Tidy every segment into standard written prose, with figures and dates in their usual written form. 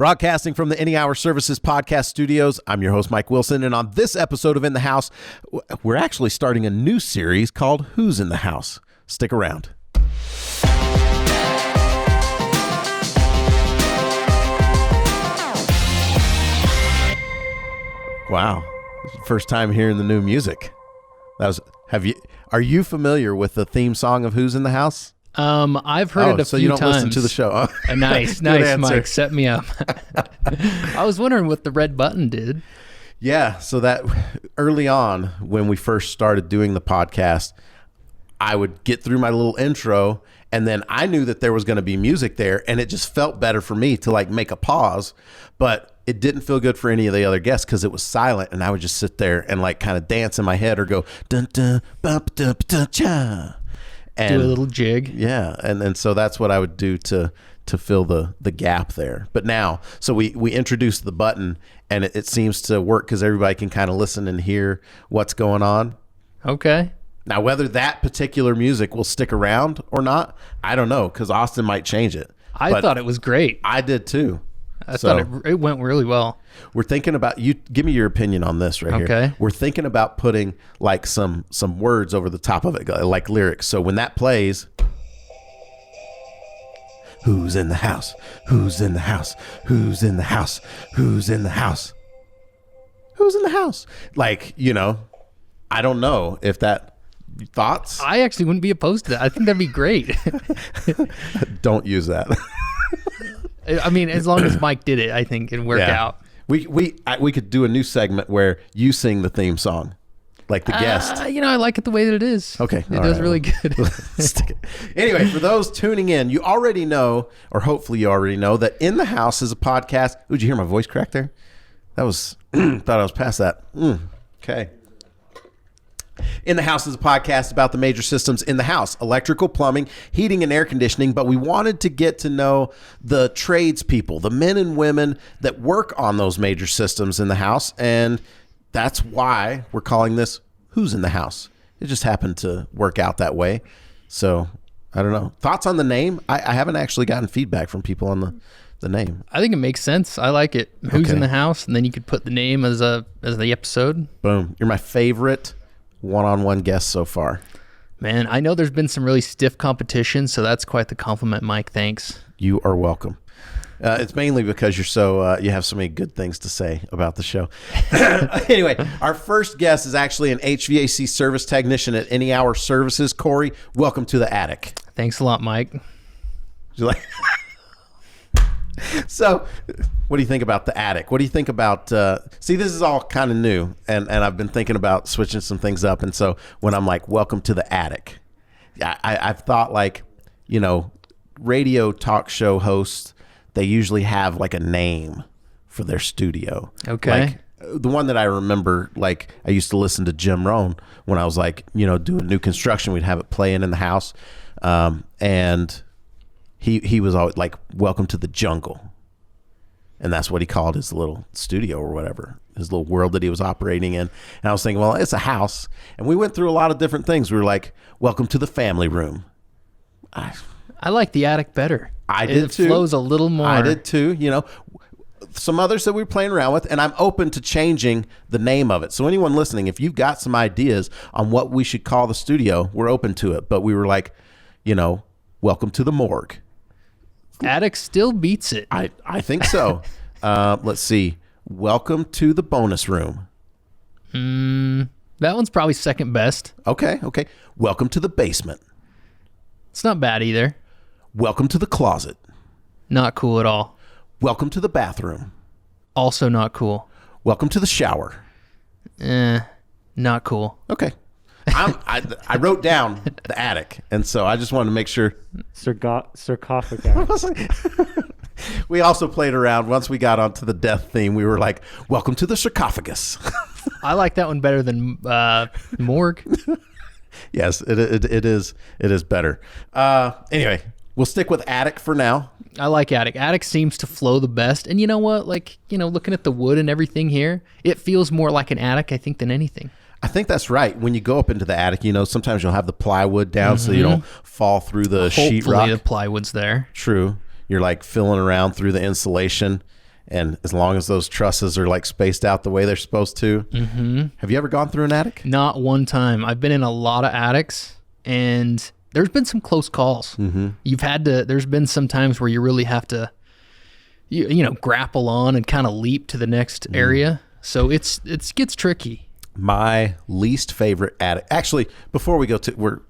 Broadcasting from the Any Hour Services podcast studios, I'm your host, Mike Wilson, and on this episode of In the House, we're actually starting a new series called Who's in the House? Stick around. Wow, first time hearing the new music. Are you familiar with the theme song of Who's in the House? I've heard it a few times. So you don't listen to the show. Nice, Mike. Set me up. I was wondering what the red button did. Yeah, so that early on when we first started doing the podcast, I would get through my little intro, and then I knew that there was going to be music there, and it just felt better for me to like make a pause, but it didn't feel good for any of the other guests because it was silent, and I would just sit there and like kind of dance in my head or go dun dun bump dun dun cha. And do a little jig. Yeah, and so that's what I would do to fill the gap there. But now, so we introduced the button, and it seems to work because everybody can kind of listen and hear what's going on. Okay. Now, whether that particular music will stick around or not, I don't know, because Austin might change it. I thought it was great. I did too. I thought it went really well. We're thinking about, you give me your opinion on this right here. Okay. We're thinking about putting like some words over the top of it, like lyrics. So when that plays, who's in the house? Who's in the house? Who's in the house? Who's in the house? Who's in the house? Like, you know, I don't know if that, thoughts? I actually wouldn't be opposed to that. I think that'd be great. Don't use that. I mean, as long as Mike did it, I think it'd work out. We could do a new segment where you sing the theme song, like the guest. You know, I like it the way that it is. Okay. It does really good. Stick it. Anyway, for those tuning in, you already know, or hopefully you already know, that In the House is a podcast. Ooh, did you hear my voice crack there? That was, thought I was past that. Okay. In the House is a podcast about the major systems in the house: electrical, plumbing, heating, and air conditioning. But we wanted to get to know the tradespeople, the men and women that work on those major systems in the house. And that's why we're calling this Who's in the House. It just happened to work out that way. So I don't know. Thoughts on the name? I haven't actually gotten feedback from people on the name. I think it makes sense. I like it. Who's in the house? And then you could put the name as the episode. Boom. You're my favorite one-on-one guest so far. Man, I know there's been some really stiff competition, so that's quite the compliment, Mike. Thanks. You are welcome. It's mainly because you're so you have so many good things to say about the show. Anyway, our first guest is actually an HVAC service technician at Any Hour Services. Corry, welcome to the attic. Thanks a lot, Mike. You like? So, what do you think about the attic? What do you think about, see, this is all kind of new, and I've been thinking about switching some things up. And so when I'm like, welcome to the attic, I've thought like, you know, radio talk show hosts, they usually have like a name for their studio. Okay. Like the one that I remember, like I used to listen to Jim Rohn when I was like, you know, doing new construction, we'd have it playing in the house. And He was always like, welcome to the jungle. And that's what he called his little studio or whatever, his little world that he was operating in. And I was thinking, well, it's a house. And we went through a lot of different things. We were like, welcome to the family room. I like the attic better. I did too. It flows a little more. I did too. You know, some others that we were playing around with, and I'm open to changing the name of it. So anyone listening, if you've got some ideas on what we should call the studio, we're open to it. But we were like, you know, welcome to the morgue. Attic still beats it. I think so. Let's see. Welcome to the bonus room. That one's probably second best. Okay. Welcome to the basement. It's not bad either. Welcome to the closet. Not cool at all. Welcome to the bathroom. Also not cool. Welcome to the shower. Not cool. Okay. I wrote down the attic, and so I just wanted to make sure. Sarcophagus. We also played around. Once we got onto the death theme, we were like, welcome to the sarcophagus. I like that one better than morgue. Yes, it is better. Anyway, we'll stick with attic for now. I like attic. Attic seems to flow the best. And you know what? Like, you know, looking at the wood and everything here, it feels more like an attic, I think, than anything. I think that's right. When you go up into the attic, you know, sometimes you'll have the plywood down so you don't fall through the sheetrock. Hopefully the plywood's there. True. You're like filling around through the insulation. And as long as those trusses are like spaced out the way they're supposed to. Have you ever gone through an attic? Not one time. I've been in a lot of attics, and there's been some close calls. There's been some times where you really have to, you know, grapple on and kind of leap to the next area. So it gets tricky. My least favorite attic. Actually, before we go to, we're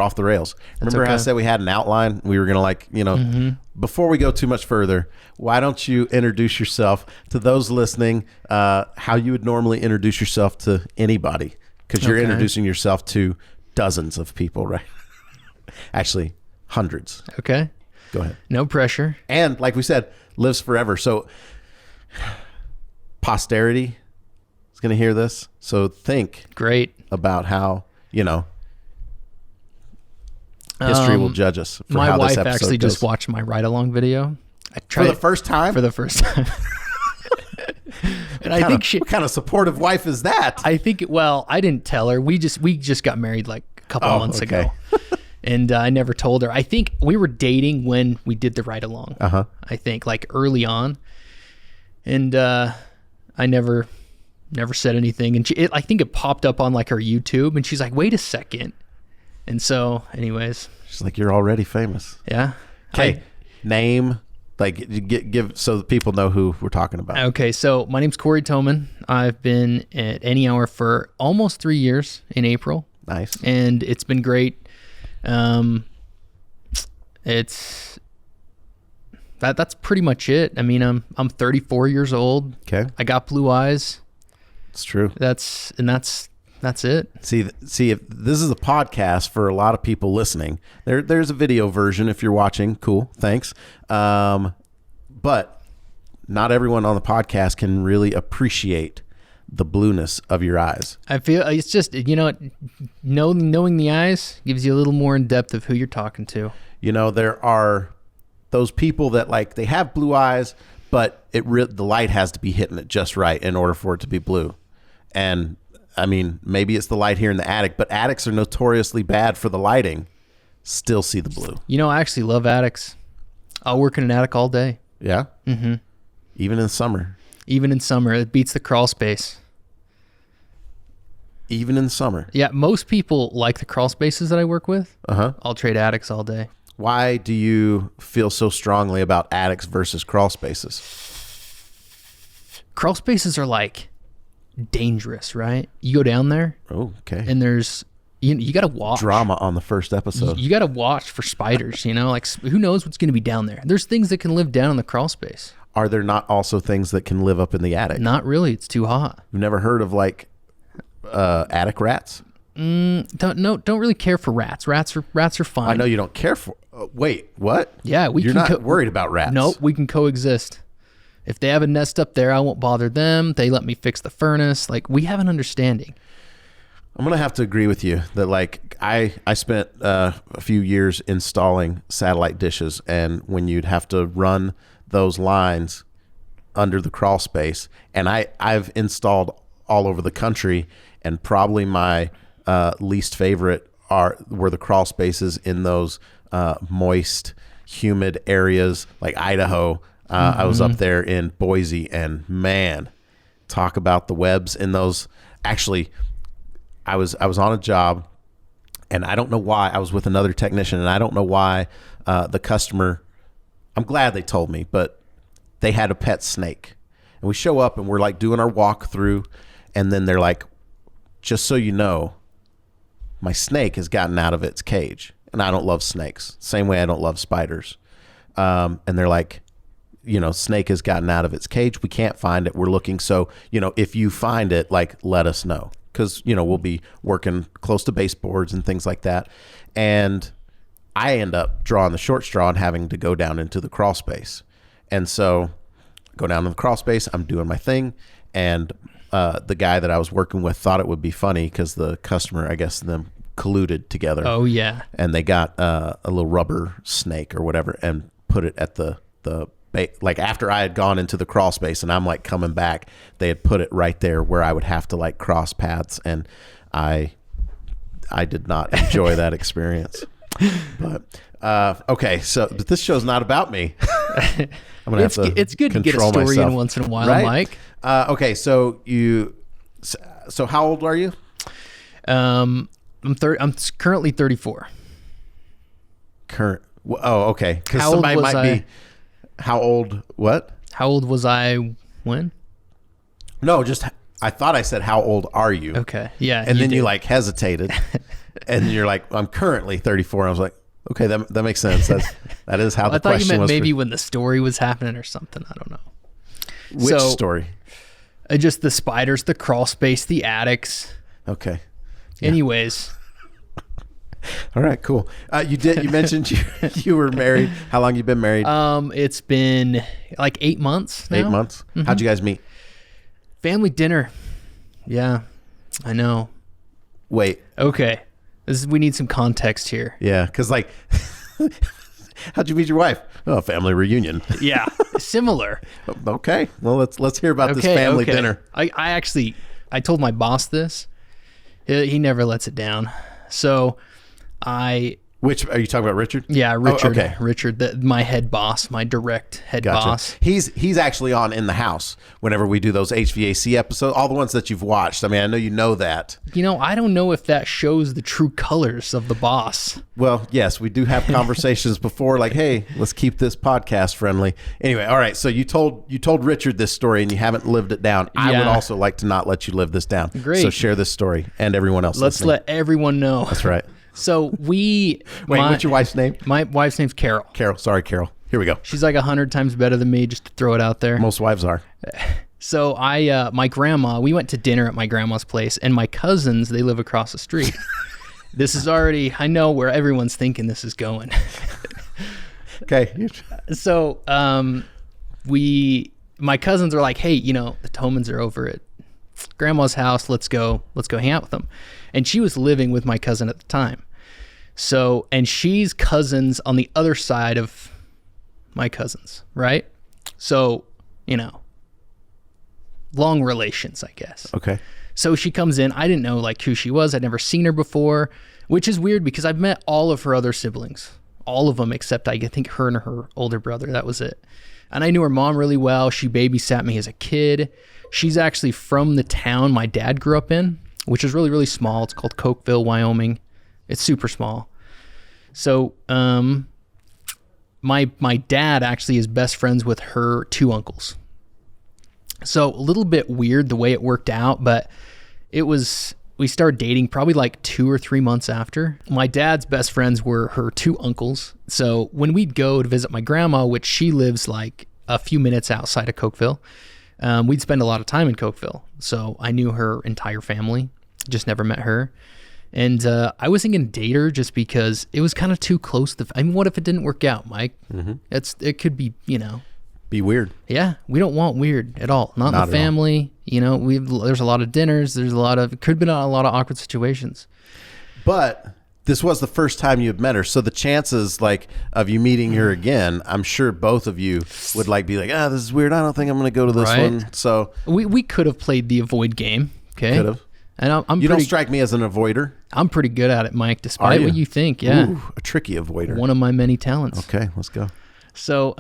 off the rails. Remember how I said we had an outline? We were going to like, you know, before we go too much further, why don't you introduce yourself to those listening, how you would normally introduce yourself to anybody? Because you're introducing yourself to dozens of people, right? Actually, hundreds. Okay. Go ahead. No pressure. And like we said, lives forever. So posterity is going to hear this. So think about how, you know, history will judge us. For my how wife this episode actually goes. just watched my ride along video. I tried For the first time? For the first time. And I think what kind of supportive wife is that? I think, well, I didn't tell her. We just got married like a couple months ago. And I never told her. I think we were dating when we did the ride along. I think like early on. And I never said anything. And I think it popped up on like her YouTube, and she's like, wait a second. And so anyways. She's like, you're already famous. Yeah. Okay. Name, like give so that people know who we're talking about. Okay. So my name's Corry Thoman. I've been at Any Hour for almost 3 years in April. Nice. And it's been great. That's pretty much it. I mean, I'm 34 years old. Okay. I got blue eyes. It's true. That's it. See, if this is a podcast for a lot of people listening, there's a video version if you're watching. Cool. Thanks. But not everyone on the podcast can really appreciate the blueness of your eyes. I feel it's just, you know, knowing the eyes gives you a little more in depth of who you're talking to. You know, there are those people that like, they have blue eyes, but the light has to be hitting it just right in order for it to be blue. And I mean, maybe it's the light here in the attic, but attics are notoriously bad for the lighting. Still see the blue. You know, I actually love attics. I'll work in an attic all day. Yeah? Mm-hmm. Even in summer? Even in summer. It beats the crawl space. Even in summer? Yeah, most people like the crawl spaces that I work with. I'll trade attics all day. Why do you feel so strongly about attics versus crawl spaces? Crawl spaces are like dangerous, right? You go down there. Oh, okay. And there's you got to watch. Drama on the first episode. You got to watch for spiders, you know? Like, who knows what's going to be down there? There's things that can live down in the crawl space. Are there not also things that can live up in the attic? Not really. It's too hot. You've never heard of like attic rats? Don't really care for rats. Rats are fine. I know you don't care for. Wait, what? Yeah, You're not worried about rats? Nope, we can coexist. If they have a nest up there, I won't bother them. They let me fix the furnace. Like, we have an understanding. I'm gonna have to agree with you that like I spent a few years installing satellite dishes, and when you'd have to run those lines under the crawl space, and I've installed all over the country, and probably my least favorite were the crawl spaces in those moist, humid areas like Idaho. I was up there in Boise, and man, talk about the webs in those. Actually, I was on a job, and I don't know why. I was with another technician, and I don't know why the customer, I'm glad they told me, but they had a pet snake. And we show up, and we're like doing our walkthrough, and then they're like, just so you know, my snake has gotten out of its cage. And I don't love snakes. Same way I don't love spiders. And they're like, you know, snake has gotten out of its cage. We can't find it. We're looking. So, you know, if you find it, like, let us know. Because, you know, we'll be working close to baseboards and things like that. And I end up drawing the short straw and having to go down into the crawl space. And so go down to the crawl space. I'm doing my thing. And the guy that I was working with thought it would be funny because the customer, I guess, them colluded together. Oh, yeah. And they got a little rubber snake or whatever and put it at the like after I had gone into the crawl space and I'm like coming back, they had put it right there where I would have to like cross paths, and I did not enjoy that experience. But Okay, so but this show's not about me. I'm gonna have to. It's good to get a story myself. in once in a while, right? Mike. Okay, so how old are you? I'm currently 34. Oh, okay. Because How old somebody was might I? be. How old? What? How old was I when? No, just I thought I said how old are you? Okay, yeah. And then did. you like hesitated, and you're like, I'm currently 34. I was like, okay, that makes sense. That is how the I thought question you meant was. maybe when the story was happening or something. I don't know. Which story? Just the spiders, the crawl space, the attics. Okay. Yeah. Anyways. All right, cool. You mentioned you were married. How long you been married? It's been like 8 months now. 8 months. Mm-hmm. How'd you guys meet? Family dinner. Yeah, I know. Wait. Okay. We need some context here. Yeah, because like, how'd you meet your wife? Oh, family reunion. Yeah, similar. Okay. Well, let's hear about this family dinner. I told my boss this. He never lets it down. So Which are you talking about, Richard? Yeah, Richard. Oh, okay. Richard, my head boss, my direct head boss. He's actually on In the House whenever we do those HVAC episodes, all the ones that you've watched. I mean, I know you know that. I don't know if that shows the true colors of the boss. Well, yes, we do have conversations before, like, hey, let's keep this podcast friendly. Anyway, all right. So you told Richard this story and you haven't lived it down. Yeah. I would also like to not let you live this down. Great. So share this story and everyone else. Let's listening. let everyone know. That's right. So Wait, what's your wife's name? My wife's name's Carol. Carol. Sorry, Carol. Here we go. She's like 100 times better than me, just to throw it out there. Most wives are. So my grandma, we went to dinner at my grandma's place, and my cousins, they live across the street. This is already, I know where everyone's thinking this is going. Okay. So my cousins are like, hey, the Thomans are over at grandma's house. Let's go hang out with them. And she was living with my cousin at the time. So, and she's cousins on the other side of my cousins, right? So, long relations, I guess. Okay. So she comes in. I didn't know like who she was. I'd never seen her before, which is weird because I've met all of her other siblings, all of them except I think her and her older brother. That was it. And I knew her mom really well. She babysat me as a kid. She's actually from the town my dad grew up in, which is really, really small. It's called Cokeville, Wyoming. It's super small. So my dad actually is best friends with her two uncles. So a little bit weird the way it worked out, but we started dating probably like 2 or 3 months after. My dad's best friends were her two uncles. So when we'd go to visit my grandma, which she lives like a few minutes outside of Cokeville, we'd spend a lot of time in Cokeville. So I knew her entire family, just never met her. And I wasn't going to date her just because it was kind of too close. What if it didn't work out, Mike? Mm-hmm. It could be, Be weird. Yeah, we don't want weird at all. Not in the family. There's a lot of dinners. There's could be a lot of awkward situations. But this was the first time you had met her, so the chances of you meeting her again, I'm sure both of you would be like, this is weird. I don't think I'm going to go to this one. So we could have played the avoid game. Okay, could have. And you don't strike me as an avoider. I'm pretty good at it, Mike, despite what you think. Yeah. Ooh, a tricky avoider. One of my many talents. Okay, let's go. So,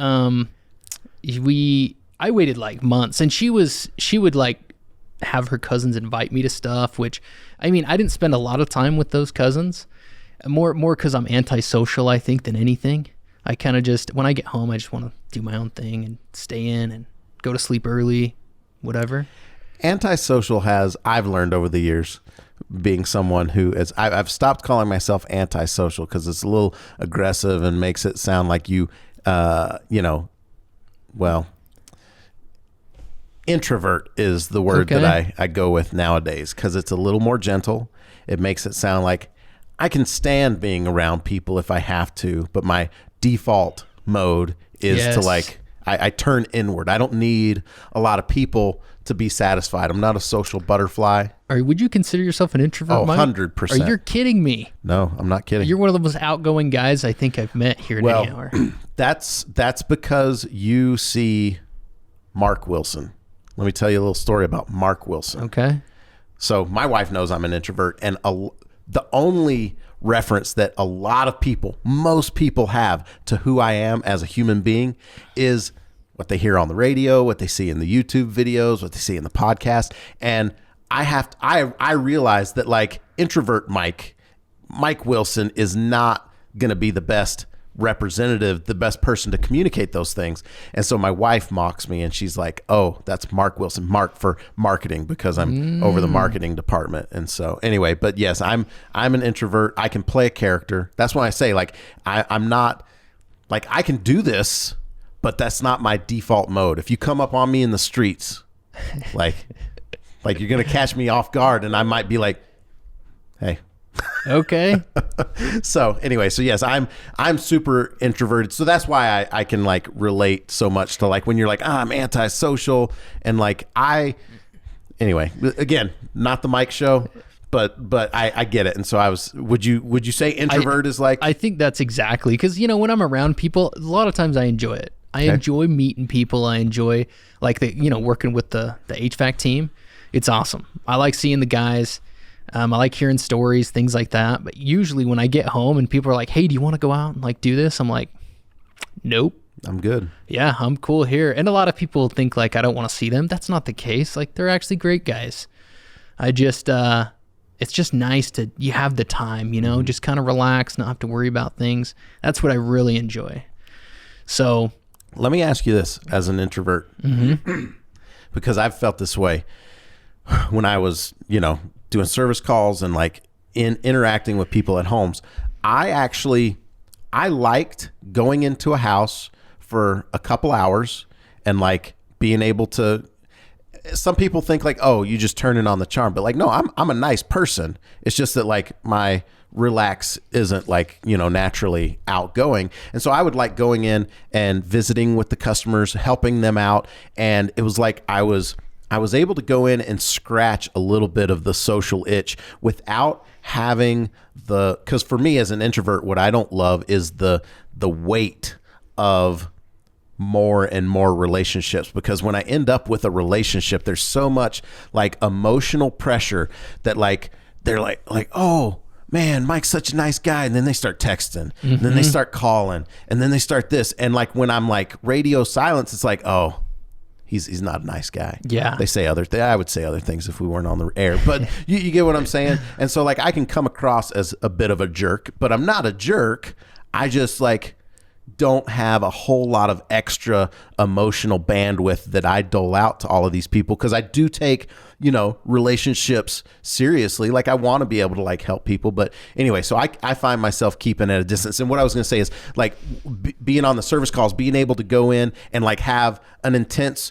I waited like months, and she would have her cousins invite me to stuff, which, I didn't spend a lot of time with those cousins, more because I'm antisocial, I think, than anything. I kind of just, when I get home, I just want to do my own thing and stay in and go to sleep early, whatever. Antisocial I've learned over the years, being someone who is, I've stopped calling myself antisocial because it's a little aggressive and makes it sound like introvert is the word that I go with nowadays because it's a little more gentle. It makes it sound like I can stand being around people if I have to, but my default mode is to I turn inward. I don't need a lot of people to be satisfied. I'm not a social butterfly. Would you consider yourself an introvert, Mike? 100%. Are you kidding me? No, I'm not kidding. You're one of the most outgoing guys I think I've met here at Any Hour. That's because you see Mark Wilson. Let me tell you a little story about Mark Wilson. Okay. So my wife knows I'm an introvert, and the only reference that a lot of people, most people have to who I am as a human being is what they hear on the radio, what they see in the YouTube videos, what they see in the podcast. And I realize that like introvert Mike Wilson is not going to be the best representative, the best person to communicate those things. And so my wife mocks me and she's like, oh, that's Mark Wilson, Mark for marketing, because I'm over the marketing department. And so anyway, but yes, I'm an introvert. I can play a character. That's why I say like, I'm not like, I can do this, but that's not my default mode. If you come up on me in the streets, like you're going to catch me off guard and I might be like, hey, okay. So anyway, so yes, I'm super introverted. So that's why I can like relate so much to like when you're like, I'm antisocial and like anyway, again, not the Mike show, but I get it. And so would you say introvert is like? I think that's exactly, because when I'm around people, a lot of times I enjoy it. I enjoy meeting people. I enjoy like working with the HVAC team. It's awesome. I like seeing the guys. I like hearing stories, things like that. But usually when I get home and people are like, hey, do you want to go out and like do this? I'm like, nope. I'm good. Yeah, I'm cool here. And a lot of people think like I don't want to see them. That's not the case. Like they're actually great guys. It's just nice to, you have the time, just kind of relax, not have to worry about things. That's what I really enjoy. So let me ask you this as an introvert, because I've felt this way when I was, doing service calls and like interacting with people at homes. I liked going into a house for a couple hours and like being able to, some people think like, oh, you just turn it on the charm, but like, no, I'm a nice person. It's just that like my relax isn't like, naturally outgoing. And so I would like going in and visiting with the customers, helping them out. And it was like, I was able to go in and scratch a little bit of the social itch without having because for me as an introvert, what I don't love is the weight of more and more relationships, because when I end up with a relationship, there's so much like emotional pressure that like, they're like, oh man, Mike's such a nice guy. And then they start texting and then they start calling and then they start this. And like, when I'm like radio silence, it's like, oh, he's not a nice guy. Yeah. They say I would say other things if we weren't on the air, but you get what I'm saying? And so like, I can come across as a bit of a jerk, but I'm not a jerk. I just like don't have a whole lot of extra emotional bandwidth that I dole out to all of these people. Cause I do take, relationships seriously. Like I want to be able to like help people, but anyway, so I find myself keeping at a distance. And what I was going to say is like being on the service calls, being able to go in and like have an intense,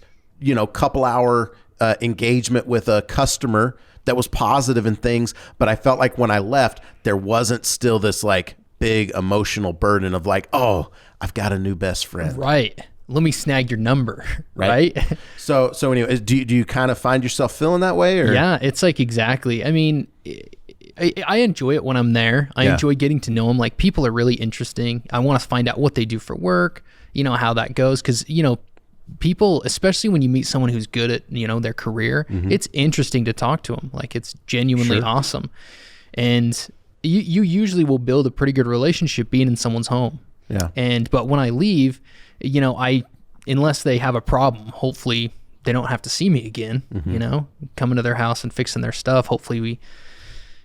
couple hour engagement with a customer that was positive and things. But I felt like when I left, there wasn't still this like big emotional burden of like, oh, I've got a new best friend. Right. Let me snag your number. Right. So anyway, do you kind of find yourself feeling that way? Or? Yeah, it's like exactly. I mean, I enjoy it when I'm there. I enjoy getting to know them. Like people are really interesting. I want to find out what they do for work, how that goes. Cause people, especially when you meet someone who's good at, their career, it's interesting to talk to them. Like it's genuinely awesome. And you usually will build a pretty good relationship being in someone's home. Yeah. But when I leave, unless they have a problem, hopefully they don't have to see me again, coming to their house and fixing their stuff. Hopefully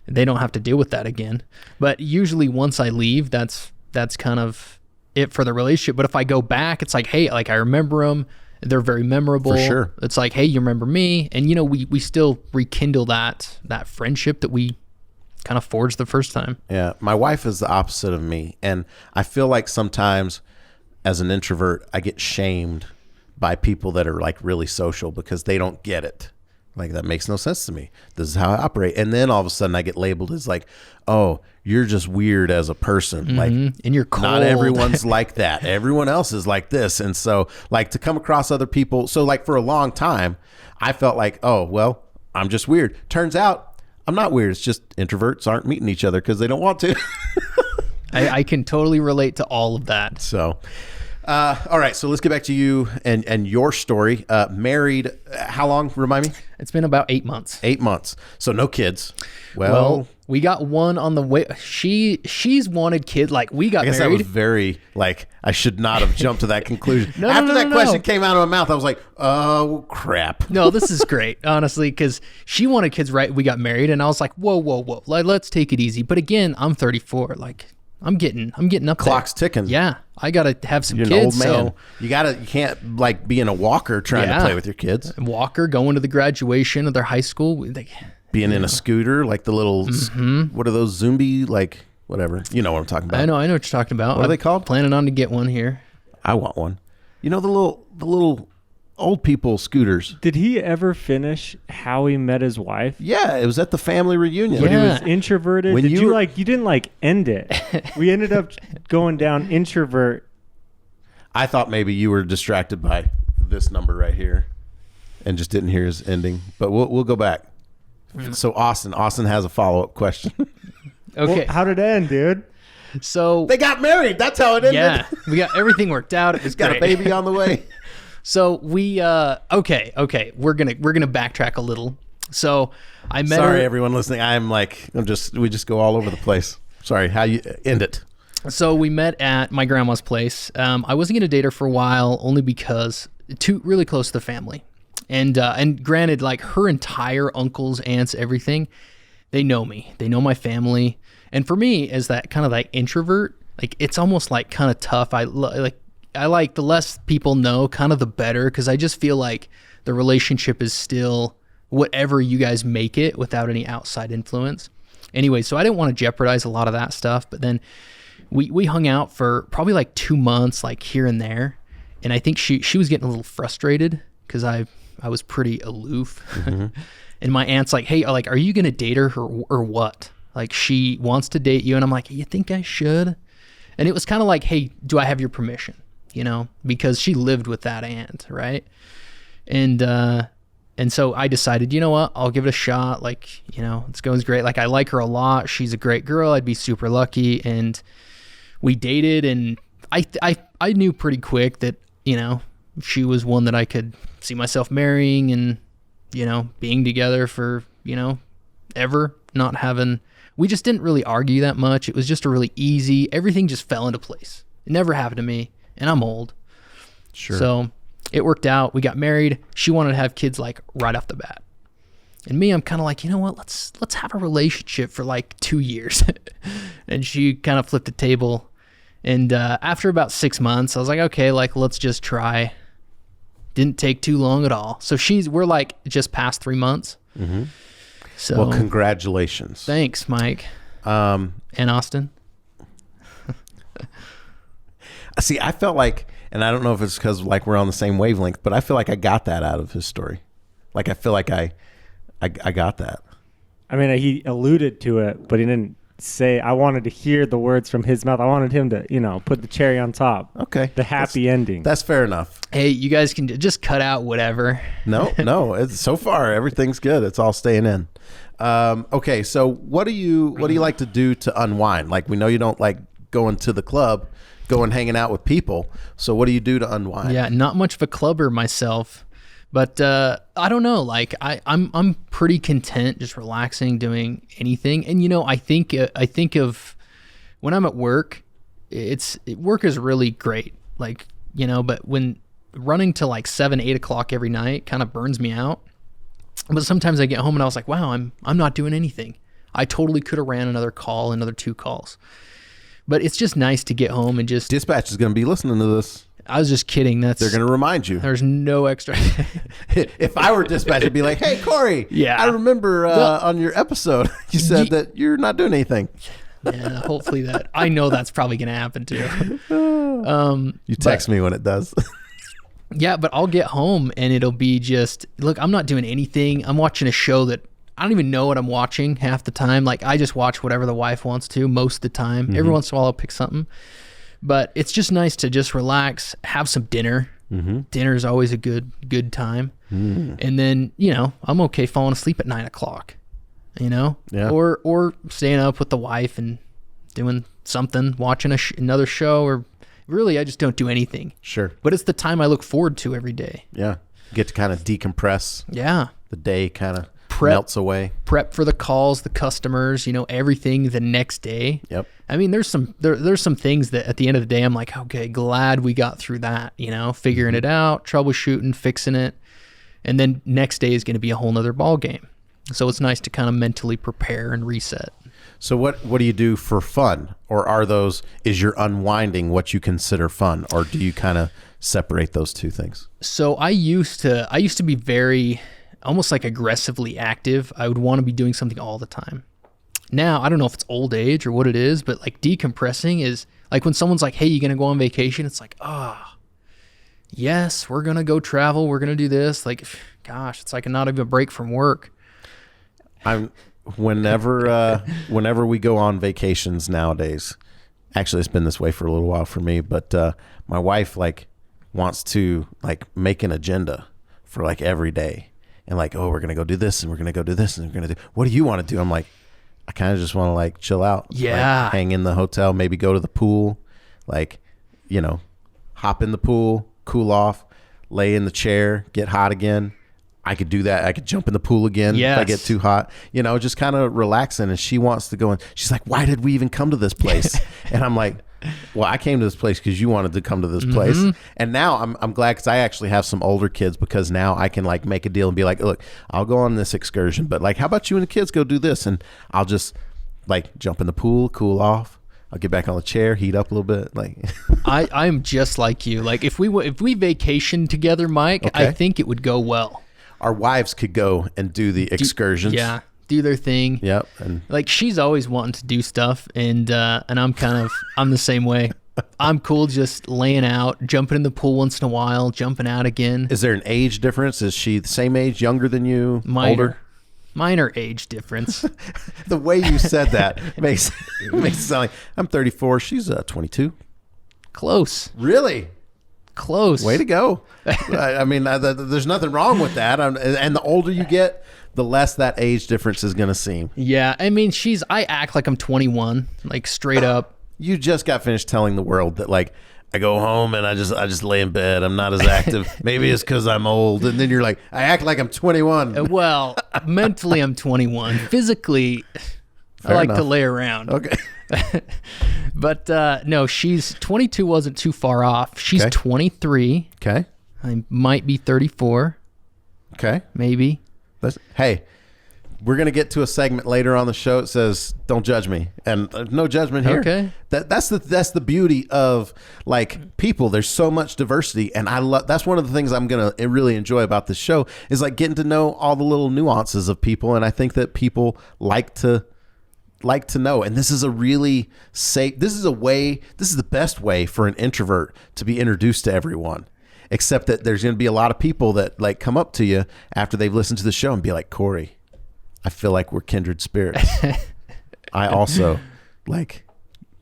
they don't have to deal with that again. But usually once I leave, that's kind of it for the relationship. But if I go back, it's like, hey, like I remember them. They're very memorable. For sure. It's like, hey, you remember me? And we still rekindle that friendship that we kind of forged the first time. Yeah. My wife is the opposite of me. And I feel like sometimes as an introvert, I get shamed by people that are like really social because they don't get it. Like that makes no sense to me. This is how I operate. And then all of a sudden I get labeled as like, oh, you're just weird as a person. Like, and you're cold. Not everyone's like that. Everyone else is like this. And so like to come across other people. So like for a long time, I felt like, oh, well, I'm just weird. Turns out I'm not weird. It's just introverts aren't meeting each other because they don't want to. I can totally relate to all of that. So, All right, so let's get back to you and your story. Married, how long? Remind me. It's been about 8 months. 8 months. So no kids. Well, we got one on the way. She's wanted kids. Like, we got married. That was very, like, I should not have jumped to that conclusion. After that question came out of my mouth, I was like, oh, crap. No, this is great, honestly, because she wanted kids right. We got married, and I was like, whoa. Like, let's take it easy. But again, I'm 34. Like, I'm getting up Clock's there. ticking. Yeah, I got to have some You're kids. an old man. So you can't, like, be in a walker trying to play with your kids. Walker, going to the graduation of their high school. Being in a scooter, like the little, what are those, Zumbi, like, whatever. You know what I'm talking about. I know what you're talking about. What are they called? Planning on to get one here. I want one. You know, the little old people scooters. Did he ever finish how he met his wife? Yeah, it was at the family reunion. When he was introverted. When you didn't end it. We ended up going down introvert. I thought maybe you were distracted by this number right here and just didn't hear his ending. But we'll go back. So Austin has a follow-up question. Okay. Well, how did it end, dude? So they got married. That's how it ended. Yeah, we got everything worked out. It was got great. a baby on the way. So we okay. We're gonna backtrack a little. So I met her. Sorry, everyone listening. We just go all over the place. Sorry, how you end it. So we met at my grandma's place. I wasn't gonna date her for a while, only because really close to the family. And granted, like, her entire uncles, aunts, everything, they know me. They know my family. And for me, as that kind of like introvert, like, it's almost like kind of tough. I like the less people know, kind of the better, because I just feel like the relationship is still whatever you guys make it without any outside influence. Anyway, so I didn't want to jeopardize a lot of that stuff. But then we hung out for probably like 2 months, like here and there. And I think she was getting a little frustrated because I was pretty aloof. Mm-hmm. And my aunt's like, hey, like, are you going to date her or what? Like, she wants to date you. And I'm like, you think I should? And it was kind of like, hey, do I have your permission? You know, because she lived with that aunt, right? And so I decided, you know what? I'll give it a shot. Like, you know, it's going great. Like, I like her a lot. She's a great girl. I'd be super lucky. And we dated, and I knew pretty quick that, you know, she was one that I could see myself marrying and, you know, being together for, you know, ever, not having, we just didn't really argue that much. It was just a really easy, everything just fell into place. It never happened to me, and I'm old. Sure. So it worked out. We got married. She wanted to have kids like right off the bat. And me, I'm kind of like, you know what, let's have a relationship for like 2 years. And she kind of flipped the table. And after about 6 months, I was like, okay, like, let's just try. Didn't take too long at all. So we're like just past 3 months. Mm-hmm. So, well, congratulations. Thanks, Mike. And Austin. See, I felt like, and I don't know if it's because like we're on the same wavelength, but I feel like I got that out of his story. Like, I feel like I got that. I mean, he alluded to it, but he didn't say. I wanted to hear the words from his mouth. I wanted him to, you know, put the cherry on top. Okay. The happy ending. That's fair enough. Hey, you guys can just cut out whatever. No. It's, so far, everything's good. It's all staying in. Okay. So what do you like to do to unwind? Like, we know you don't like going to the club, going hanging out with people. So what do you do to unwind? Yeah, not much of a clubber myself. But I don't know. Like, I'm pretty content just relaxing, doing anything. And, you know, I think of when I'm at work, work is really great. Like, you know, but when running to like 7, 8 o'clock every night kind of burns me out. But sometimes I get home and I was like, wow, I'm not doing anything. I totally could have ran another 2 calls. But it's just nice to get home and just... Dispatch is going to be listening to this. I was just kidding. They're going to remind you. There's no extra. If I were dispatch, I'd be like, hey, Corey, yeah, I remember on your episode, you said that you're not doing anything. Yeah, hopefully that. I know that's probably going to happen too. You text me when it does. Yeah, but I'll get home and it'll be just, look, I'm not doing anything. I'm watching a show that I don't even know what I'm watching half the time. Like, I just watch whatever the wife wants to most of the time. Mm-hmm. Every once in a while I'll pick something. But it's just nice to just relax, have some dinner. Mm-hmm. Dinner is always a good time. Mm. And then, you know, I'm okay falling asleep at 9 o'clock, you know, yeah. or staying up with the wife and doing something, watching another show, or really, I just don't do anything. Sure. But it's the time I look forward to every day. Yeah. Get to kind of decompress. Yeah. The day kind of melts away. Prep for the calls, the customers, everything the next day. Yep. I mean, there's some things that at the end of the day, I'm like, okay, glad we got through that, figuring it out, troubleshooting, fixing it. And then next day is going to be a whole nother ball game. So it's nice to kind of mentally prepare and reset. So what do you do for fun? Or is your unwinding what you consider fun? Or do you kind of separate those two things? So I used to be very, almost like aggressively active. I would want to be doing something all the time. Now, I don't know if it's old age or what it is, but like decompressing is like when someone's like, hey, you going to go on vacation? It's like, yes, we're going to go travel. We're going to do this. Like, gosh, it's like not even a break from work. Whenever we go on vacations nowadays, actually it's been this way for a little while for me, but my wife like wants to like make an agenda for like every day and like, oh, we're going to go do this and we're going to go do this and we're going to do, what do you want to do? I'm like, I kind of just want to like chill out. Yeah. Like, hang in the hotel, maybe go to the pool, like, hop in the pool, cool off, lay in the chair, get hot again. I could do that. I could jump in the pool again if I get too hot, just kind of relaxing. And she wants to go in. She's like, why did we even come to this place? And I'm like, well, I came to this place because you wanted to come to this place. And now I'm glad because I actually have some older kids because now I can like make a deal and be like, look, I'll go on this excursion, but like, how about you and the kids go do this? And I'll just like jump in the pool, cool off. I'll get back on the chair, heat up a little bit. Like I'm just like you. Like if we vacation together, Mike, I think it would go well. Our wives could go and do the excursions. Do their thing. Yep. And like she's always wanting to do stuff, and I'm I'm the same way. I'm cool just laying out, jumping in the pool once in a while, jumping out again. Is there an age difference? Is she the same age, younger than you, older? Minor age difference. The way you said that makes it sound like I'm 34. She's 22. Close. Really? Close. Way to go. I mean, there's nothing wrong with that. And the older you get, the less that age difference is going to seem. Yeah. I mean, I act like I'm 21, like straight up. You just got finished telling the world that like, I go home and I just lay in bed. I'm not as active. Maybe it's because I'm old. And then you're like, I act like I'm 21. Well, mentally I'm 21. Physically, I like to lay around. Okay. But no, she's 22 wasn't too far off. She's 23. Okay. I might be 34. Okay. Maybe. Hey, we're going to get to a segment later on the show. It says, don't judge me. And no judgment here. Okay. That's the beauty of like people. There's so much diversity. And that's one of the things I'm going to really enjoy about this show is like getting to know all the little nuances of people. And I think that people like to know. And this is a really safe, this is the best way for an introvert to be introduced to everyone. Except that there's going to be a lot of people that like come up to you after they've listened to the show and be like, Corry, I feel like we're kindred spirits. I also like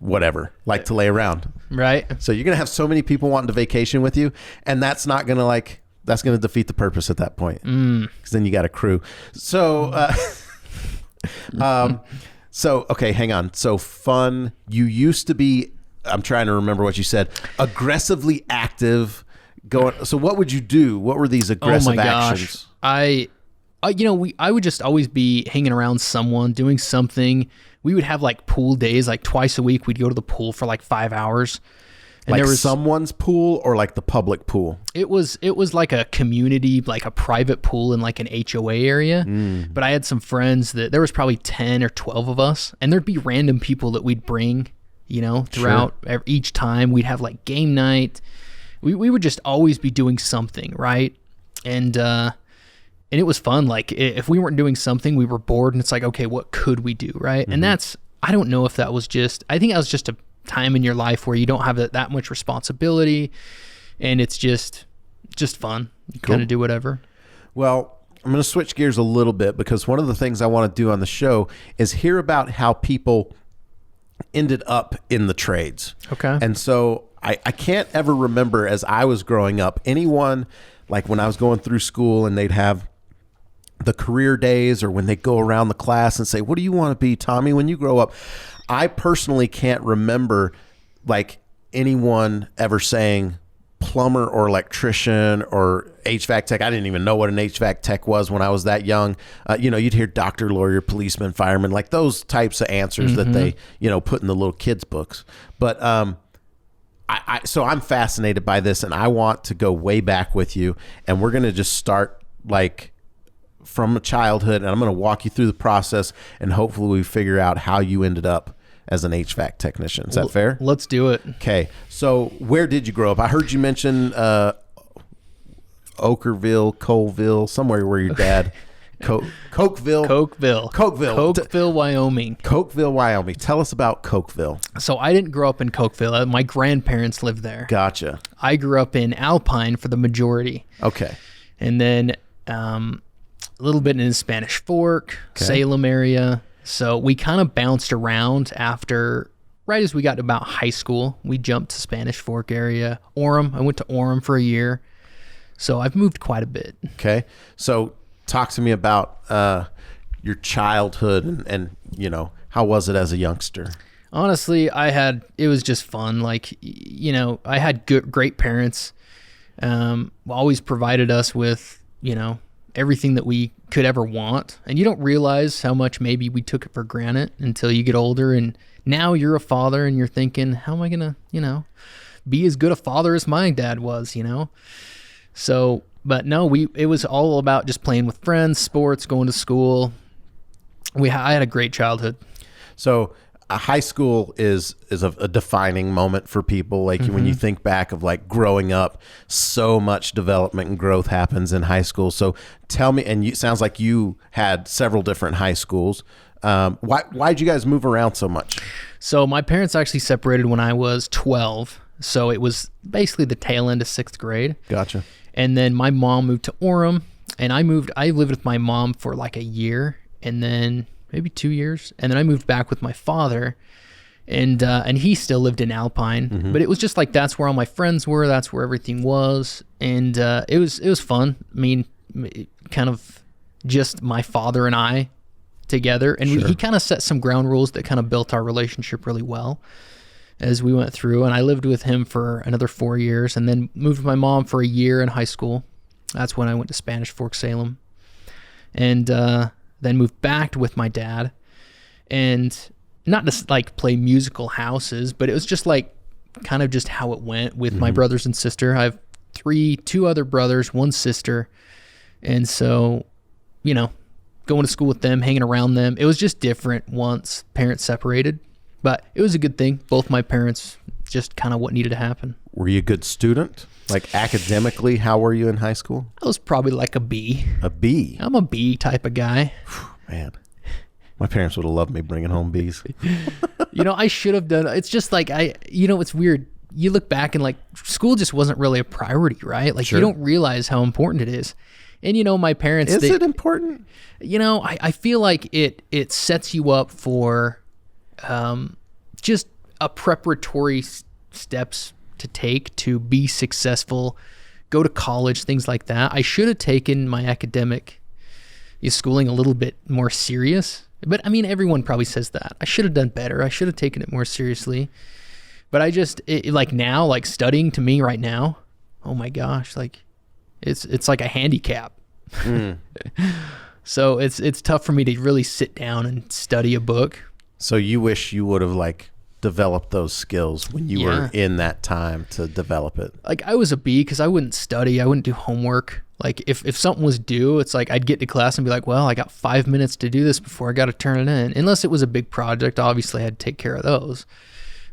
to lay around. Right. So you're going to have so many people wanting to vacation with you. And that's not going to that's going to defeat the purpose at that point. Because then you got a crew. So, okay, hang on. So fun. You used to be, I'm trying to remember what you said, aggressively active. So what would you do? What were these aggressive actions? I would just always be hanging around someone, doing something. We would have like pool days, like twice a week. We'd go to the pool for like 5 hours. And like there was someone's pool or like the public pool? It was like a community, like a private pool in like an HOA area. But I had some friends that there was probably 10 or 12 of us, and there'd be random people that we'd bring, throughout each time. We'd have like game night. We would just always be doing something, right? And it was fun. Like if we weren't doing something, we were bored, and it's like, okay, what could we do, right? And I don't know if that was I think that was just a time in your life where you don't have that much responsibility, and it's just fun. You kind of do whatever. Well, I'm going to switch gears a little bit because one of the things I want to do on the show is hear about how people ended up in the trades. Okay. And so I can't ever remember as I was growing up, anyone like when I was going through school and they'd have the career days or when they go around the class and say, what do you want to be, Tommy, when you grow up? I personally can't remember like anyone ever saying plumber or electrician or HVAC tech. I didn't even know what an HVAC tech was when I was that young. You'd hear doctor, lawyer, policeman, fireman, like those types of answers that they, put in the little kids' books. But so I'm fascinated by this, and I want to go way back with you, and we're going to just start like from childhood, and I'm going to walk you through the process, and hopefully we figure out how you ended up as an HVAC technician. Is that fair? Let's do it. Okay. So where did you grow up? I heard you mention Okerville, Coleville, somewhere where your dad... Cokeville, Wyoming. Cokeville, Wyoming. Tell us about Cokeville. So I didn't grow up in Cokeville. My grandparents lived there. Gotcha. I grew up in Alpine for the majority. Okay. And then a little bit in Spanish Fork, Salem area. So we kind of bounced around after, right as we got to about high school, we jumped to Spanish Fork area. Orem. I went to Orem for a year. So I've moved quite a bit. Okay. So talk to me about your childhood and how was it as a youngster? Honestly, it was just fun. Like, I had great parents, always provided us with, everything that we could ever want. And you don't realize how much maybe we took it for granted until you get older. And now you're a father and you're thinking, how am I going to, be as good a father as my dad was, So, but no, it was all about just playing with friends, sports, going to school. I had a great childhood. So high school is a defining moment for people. Like when you think back of like growing up, so much development and growth happens in high school. So tell me, and it sounds like you had several different high schools. Why'd you guys move around so much? So my parents actually separated when I was 12. So it was basically the tail end of 6th grade. Gotcha. And then my mom moved to Orem, and I lived with my mom for like a year, and then maybe 2 years. And then I moved back with my father, and he still lived in Alpine, but it was just like, that's where all my friends were. That's where everything was. And it was fun. I mean, kind of just my father and I together. And he kind of set some ground rules that kind of built our relationship really well as we went through. And I lived with him for another 4 years, and then moved with my mom for a year in high school. That's when I went to Spanish Fork, Salem. And then moved back with my dad, and not to like play musical houses, but it was just like kind of just how it went with my brothers and sister. I have two other brothers, one sister. And so, going to school with them, hanging around them, it was just different once parents separated, but it was a good thing. Both my parents, just kind of what needed to happen. Were you a good student? Like academically, how were you in high school? I was probably like a B. A B? I'm a B type of guy. Man, my parents would have loved me bringing home B's. I should have done. It's just like it's weird. You look back and like school just wasn't really a priority, right? Like you don't realize how important it is. And my parents. Is it important? I feel like it sets you up for just a preparatory steps to take to be successful, go to college, things like that. I should have taken my academic schooling a little bit more serious. But I mean, everyone probably says that. I should have done better. I should have taken it more seriously. But I just like now, like studying to me right now, oh my gosh, like it's like a handicap. So it's tough for me to really sit down and study a book. So you wish you would have like developed those skills when you were in that time to develop it. Like I was a B because I wouldn't study. I wouldn't do homework. Like if something was due, it's like I'd get to class and be like, well, I got 5 minutes to do this before I got to turn it in. Unless it was a big project, obviously I had to take care of those.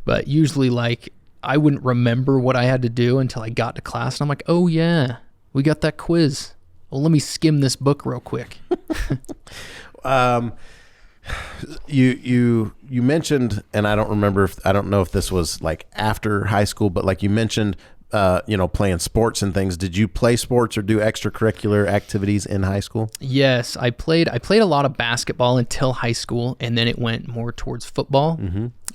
But usually like I wouldn't remember what I had to do until I got to class. And I'm like, oh yeah, we got that quiz. Well, let me skim this book real quick. You mentioned, and I don't know if this was like after high school, but like you mentioned, playing sports and things. Did you play sports or do extracurricular activities in high school? Yes, I played a lot of basketball until high school, and then it went more towards football.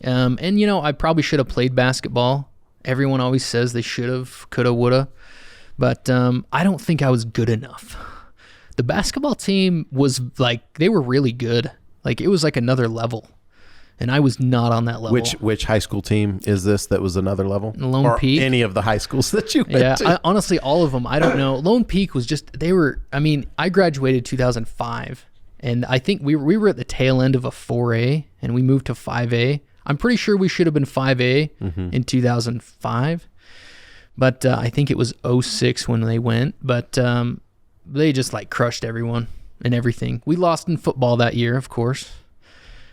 And I probably should have played basketball. Everyone always says they should have, coulda, woulda, but I don't think I was good enough. The basketball team was like, they were really good. Like it was like another level. and I was not on that level. Which high school team is this that was another level? Lone Peak. Any of the high schools that you went to? Honestly, all of them. I don't know. Lone Peak was just, I graduated 2005, and I think we were at the tail end of a 4A, and we moved to 5A. I'm pretty sure we should have been 5A in 2005, but I think it was 06 when they went, but they just like crushed everyone and everything. We lost in football that year, of course,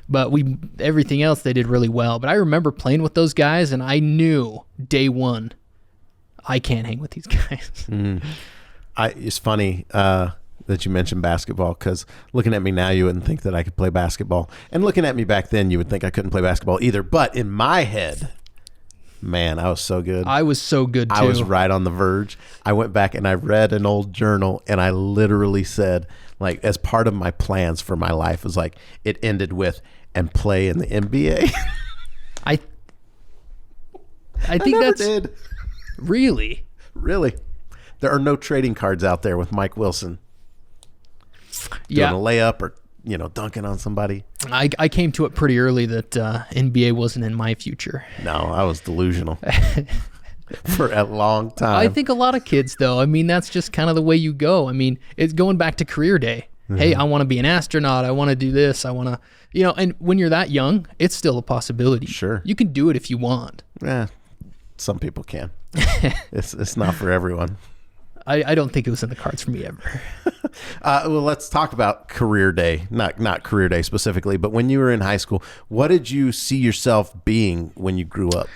but everything else they did really well. But I remember playing with those guys, and I knew day one, I can't hang with these guys. It's funny that you mentioned basketball, because looking at me now, you wouldn't think that I could play basketball. And looking at me back then, you would think I couldn't play basketball either. But in my head, man, I was so good. I was so good too. I was right on the verge. I went back and I read an old journal, and I literally said, like, as part of my plans for my life, was like, it ended with, and play in the NBA. I think never that's did. Really. There are no trading cards out there with Mike Wilson Yeah, doing a layup or dunking on somebody. I came to it pretty early that NBA wasn't in my future. No, I was delusional for a long time. I think a lot of kids, though, I mean, that's just kind of the way you go. I mean, it's going back to career day. Hey, I want to be an astronaut. I want to do this. I want to, and when you're that young, it's still a possibility. Sure. You can do it if you want. Yeah, some people can. It's not for everyone. I don't think it was in the cards for me ever. Well, let's talk about career day. Not career day specifically, but when you were in high school, what did you see yourself being when you grew up?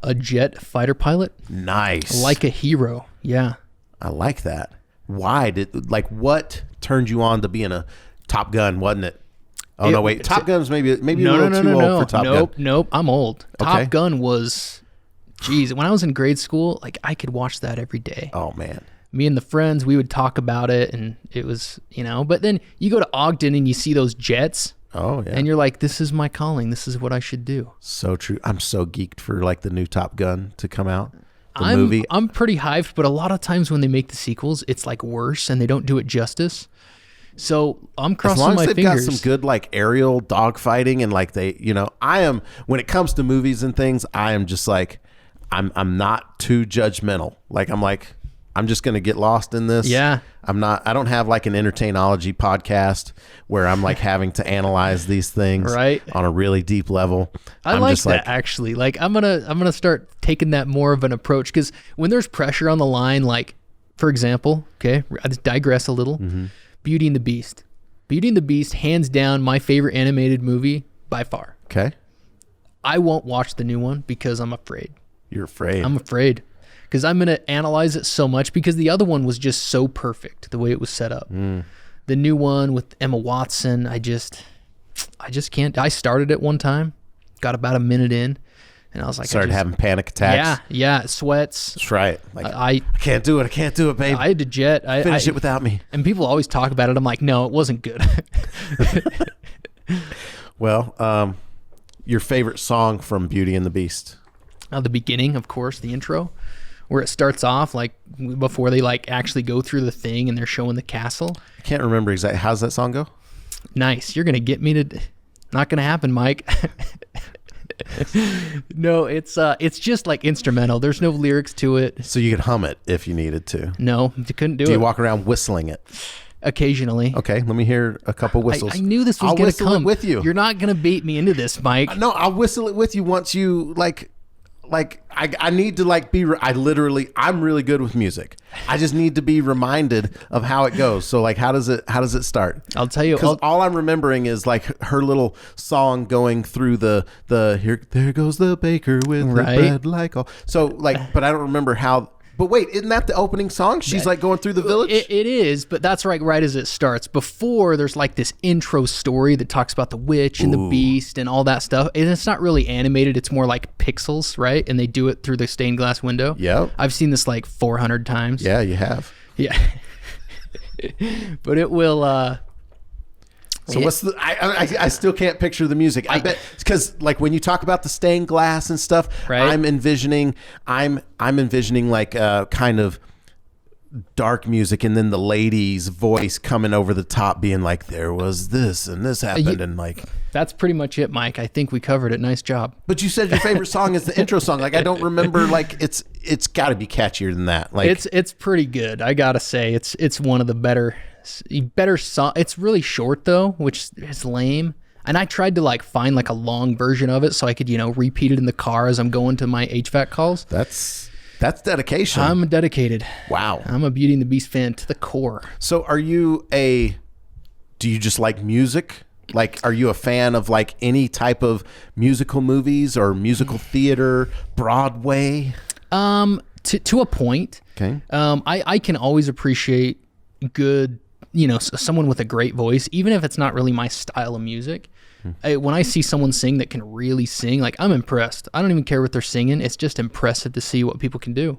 A jet fighter pilot. Nice. Like a hero. Yeah. I like that. Why what turned you on to being a Top Gun, wasn't it? Oh, no, wait. Top Gun's maybe a little too old for Top Gun. Nope. I'm old. Okay. Top Gun was, geez, when I was in grade school, like I could watch that every day. Oh, man. Me and the friends, we would talk about it, and it was, but then you go to Ogden and you see those jets. Oh, yeah. And you're like, this is my calling. This is what I should do. So true. I'm so geeked for like the new Top Gun to come out. The movie. I'm pretty hyped, but a lot of times when they make the sequels, it's like worse and they don't do it justice. So I'm crossing my fingers. As long as they've got some good like aerial dogfighting and like I am, when it comes to movies and things, I am just like, I'm not too judgmental. Like I'm just going to get lost in this. Yeah. I don't have like an entertainology podcast where I'm like having to analyze these things right on a really deep level. I'm like that actually. Like I'm going to start taking that more of an approach, because when there's pressure on the line, like for example, okay, I just digress a little. Beauty and the Beast. Beauty and the Beast, hands down, my favorite animated movie by far. Okay. I won't watch the new one because I'm afraid. You're afraid. I'm afraid. Because I'm going to analyze it so much, because the other one was just so perfect the way it was set up. The new one with Emma Watson, I just can't. I started it one time, got about a minute in, and I was like, started having panic attacks. Yeah, sweats. That's right. Like I can't do it, babe. I had to jet. Finish it without me. And people always talk about it. I'm like, no, it wasn't good. Well, your favorite song from Beauty and the Beast? The beginning, of course, the intro, where it starts off like before they like actually go through the thing and they're showing the castle. I can't remember exactly. How's that song go? Nice. You're going to get me to... Not going to happen, Mike. No, it's just like instrumental. There's no lyrics to it. So you could hum it if you needed to. No, you couldn't do it. Do you walk around whistling it? Occasionally. Okay, let me hear a couple whistles. I knew this was going to come. I'll whistle it with you. You're not going to bait me into this, Mike. No, I'll whistle it with you once you I need to like be, I'm really good with music. I just need to be reminded of how it goes. So like, how does it start? I'll tell you. Because all I'm remembering is like her little song going through the here, there goes the baker with the bread like all. So like, but I don't remember how. But wait, isn't that the opening song? She's like going through the village? It is, but that's right as it starts. Before, there's like this intro story that talks about the witch and the beast and all that stuff. And it's not really animated. It's more like pixels, right? And they do it through the stained glass window. Yep. I've seen this like 400 times. Yeah, you have. Yeah. But it will... So what's the? I still can't picture the music. I bet because like when you talk about the stained glass and stuff, right. I'm envisioning like kind of dark music and then the lady's voice coming over the top being like, there was this and this happened and like that's pretty much it, Mike. I think we covered it. Nice job. But you said your favorite song is the intro song. Like I don't remember, like it's got to be catchier than that. Like it's pretty good. I gotta say it's one of the better song. It's really short though, which is lame. And I tried to like find like a long version of it so I could, repeat it in the car as I'm going to my HVAC calls. That's dedication. I'm dedicated. Wow. I'm a Beauty and the Beast fan to the core. So do you just like music? Like, are you a fan of like any type of musical movies or musical theater, Broadway? To a point. Okay. I can always appreciate good, someone with a great voice, even if it's not really my style of music. When I see someone sing that can really sing, like I'm impressed. I don't even care what they're singing. It's just impressive to see what people can do.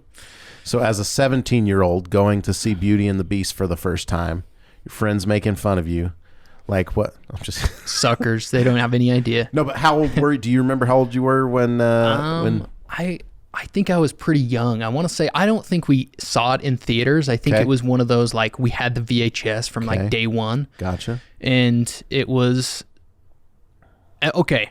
So as a 17-year-old going to see Beauty and the Beast for the first time, your friends making fun of you, like what? I'm just suckers. They don't have any idea. No, but how old were you? Do you remember how old you were when I think I was pretty young. I want to say I don't think we saw it in theaters. I think it was one of those like we had the VHS from like day one. Gotcha. And it was okay.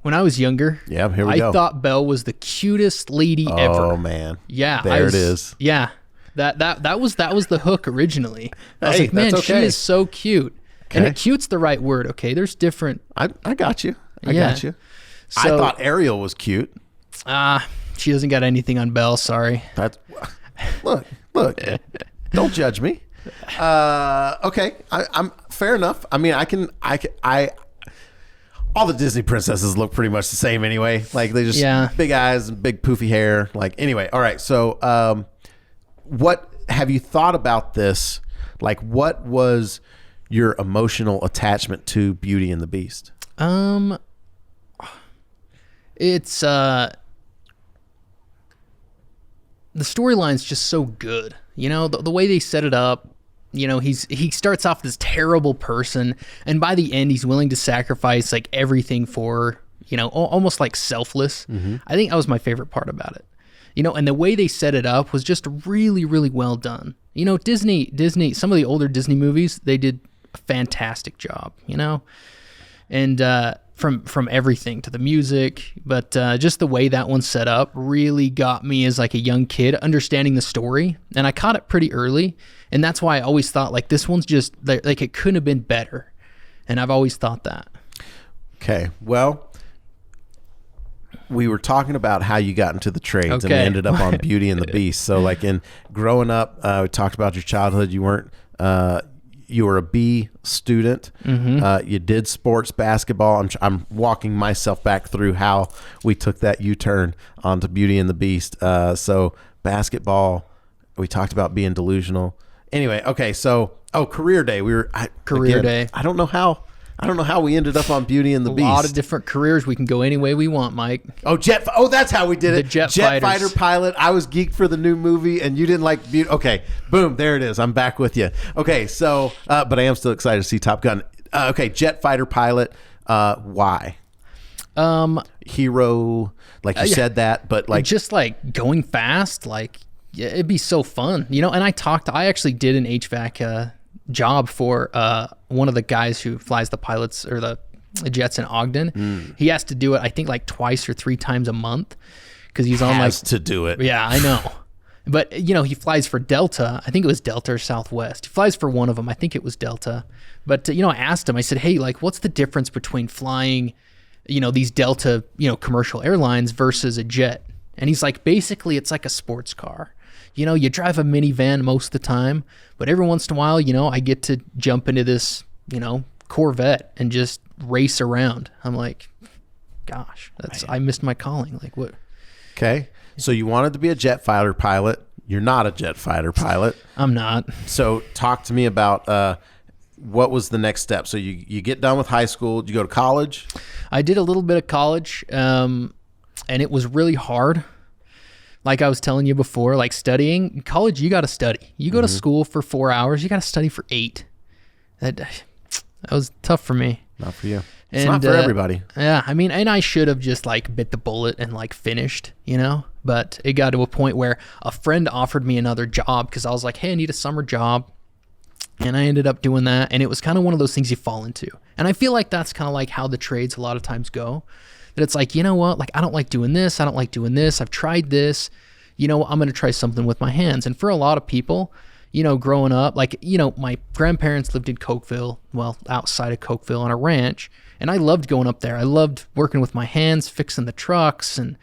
When I was younger, here we go. I thought Belle was the cutest lady ever. Oh man. Yeah. There it is. Yeah. That was the hook originally. I was like, man, okay. She is so cute. Okay. And cute's the right word, okay? There's different. I got you. I got you. So, I thought Ariel was cute. She doesn't got anything on Belle, sorry. Look. Don't judge me. Okay. I'm fair enough. I mean, I all the Disney princesses look pretty much the same anyway. Like they just big eyes and big poofy hair. Like anyway, all right. So, what have you thought about this? Like, what was your emotional attachment to Beauty and the Beast? It's the storyline's just so good. The way they set it up. He starts off this terrible person, and by the end, he's willing to sacrifice like everything for almost like selfless. Mm-hmm. I think that was my favorite part about it. And the way they set it up was just really, really well done. Disney, some of the older Disney movies, they did a fantastic job. And from everything to the music, but just the way that one's set up really got me as like a young kid understanding the story, and I caught it pretty early, and that's why I always thought like this one's just like it couldn't have been better, and I've always thought that. Okay, well, we were talking about how you got into the trades, and we ended up on Beauty and the Beast. So like in growing up, we talked about your childhood. You weren't you were a B student. Mm-hmm. You did sports basketball. I'm walking myself back through how we took that U-turn onto Beauty and the Beast. So basketball, we talked about being delusional. Anyway, okay. So, career day. Career day. I don't know how we ended up on Beauty and the Beast. A lot of different careers. We can go any way we want, Mike. That's how we did it. The jet fighter pilot. I was geeked for the new movie, and you didn't like Beauty. Okay, boom, there it is. I'm back with you. Okay, so, but I am still excited to see Top Gun. Okay, jet fighter pilot. Why? Hero, like you said that, but like just like going fast, like it'd be so fun, And I actually did an HVAC job for one of the guys who flies the pilots or the jets in Ogden. He has to do it, I think, like twice or three times a month because he's on like to do it. Yeah, I know. But he flies for Delta. I think it was Delta or Southwest. He flies for one of them. I think it was Delta. But I asked him. I said, "Hey, like, what's the difference between flying, these Delta, commercial airlines versus a jet?" And he's like, "Basically, it's like a sports car. You drive a minivan most of the time, but every once in a while, I get to jump into this, Corvette and just race around." I'm like, gosh, I missed my calling. Like what? Okay. So you wanted to be a jet fighter pilot. You're not a jet fighter pilot. I'm not. So talk to me about what was the next step? So you get done with high school. Did you go to college? I did a little bit of college, and it was really hard. Like I was telling you before, like studying in college, you got to study. You go to school for 4 hours, you got to study for 8. That was tough for me. Not for you. It's not for everybody. Yeah, I mean, and I should have just like bit the bullet and like finished, But it got to a point where a friend offered me another job because I was like, hey, I need a summer job. And I ended up doing that. And it was kind of one of those things you fall into. And I feel like that's kind of like how the trades a lot of times go. That it's like, you know what? Like, I don't like doing this. I don't like doing this. I've tried this. You know, I'm going to try something with my hands. And for a lot of people, you know, growing up, like, you know, my grandparents lived in Cokeville, well, outside of Cokeville on a ranch. And I loved going up there. I loved working with my hands, fixing the trucks and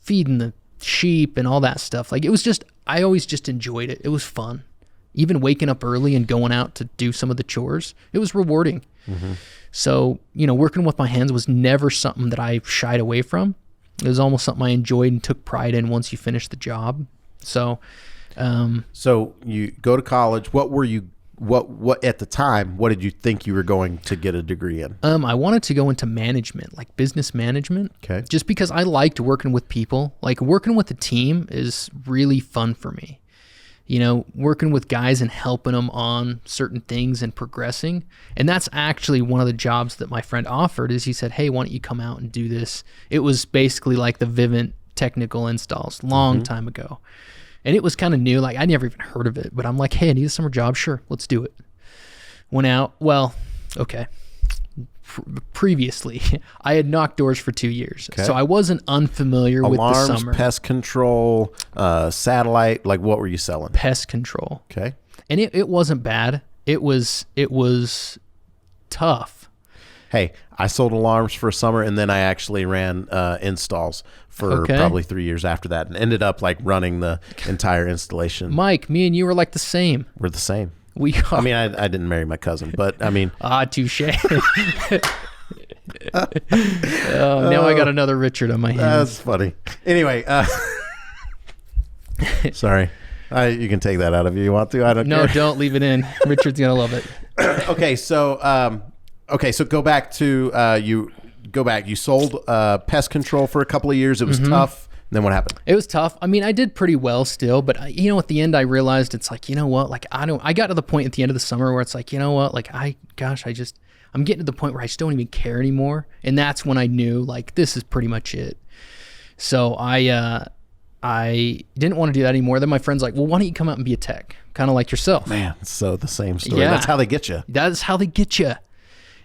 feeding the sheep and all that stuff. Like, it was just, I always just enjoyed it. It was fun. Even waking up early and going out to do some of the chores, it was rewarding. So, you know, working with my hands was never something that I shied away from. It was almost something I enjoyed and took pride in once you finish the job. So, so you go to college. What were you, what at the time, what did you think you were going to get a degree in? I wanted to go into management, like business management. Okay. Just because I liked working with people. Like, working with a team is really fun for me. You know, working with guys and helping them on certain things and progressing. And that's actually one of the jobs that my friend offered. Is he said, hey, why don't you come out and do this? It was basically like the Vivint technical installs, long time ago. And it was kind of new. Like, I never even heard of it. But I'm like, hey, I need a summer job. Sure, let's do it. Went out. Well, okay. Previously, I had knocked doors for 2 years. Okay. So I wasn't unfamiliar with the summer. Alarms, pest control, satellite. Like, what were you selling? Pest control. Okay. And it wasn't bad. It was tough. Hey, I sold alarms for a summer, and then I actually ran installs for probably 3 years after that, and ended up like running the entire installation. Mike, me and you were like the same. We're the same. I mean, I didn't marry my cousin, but I mean. Touche. Now I got another Richard on my hands. That's funny. Anyway, sorry. You can take that out if you want to. I don't care. No, don't leave it in. Richard's going to love it. Okay, so go back to you sold pest control for a couple of years. It was tough. And then what happened? It was tough. I mean, I did pretty well still, but you know, at the end I realized it's like, you know what? Like, I got to the point at the end of the summer where it's like, you know what? Like, I'm getting to the point where I just don't even care anymore. And that's when I knew, like, this is pretty much it. So I didn't want to do that anymore. Then my friend's like, well, why don't you come out and be a tech? Kind of like yourself. Man, so the same story. Yeah. That's how they get you. That's how they get you.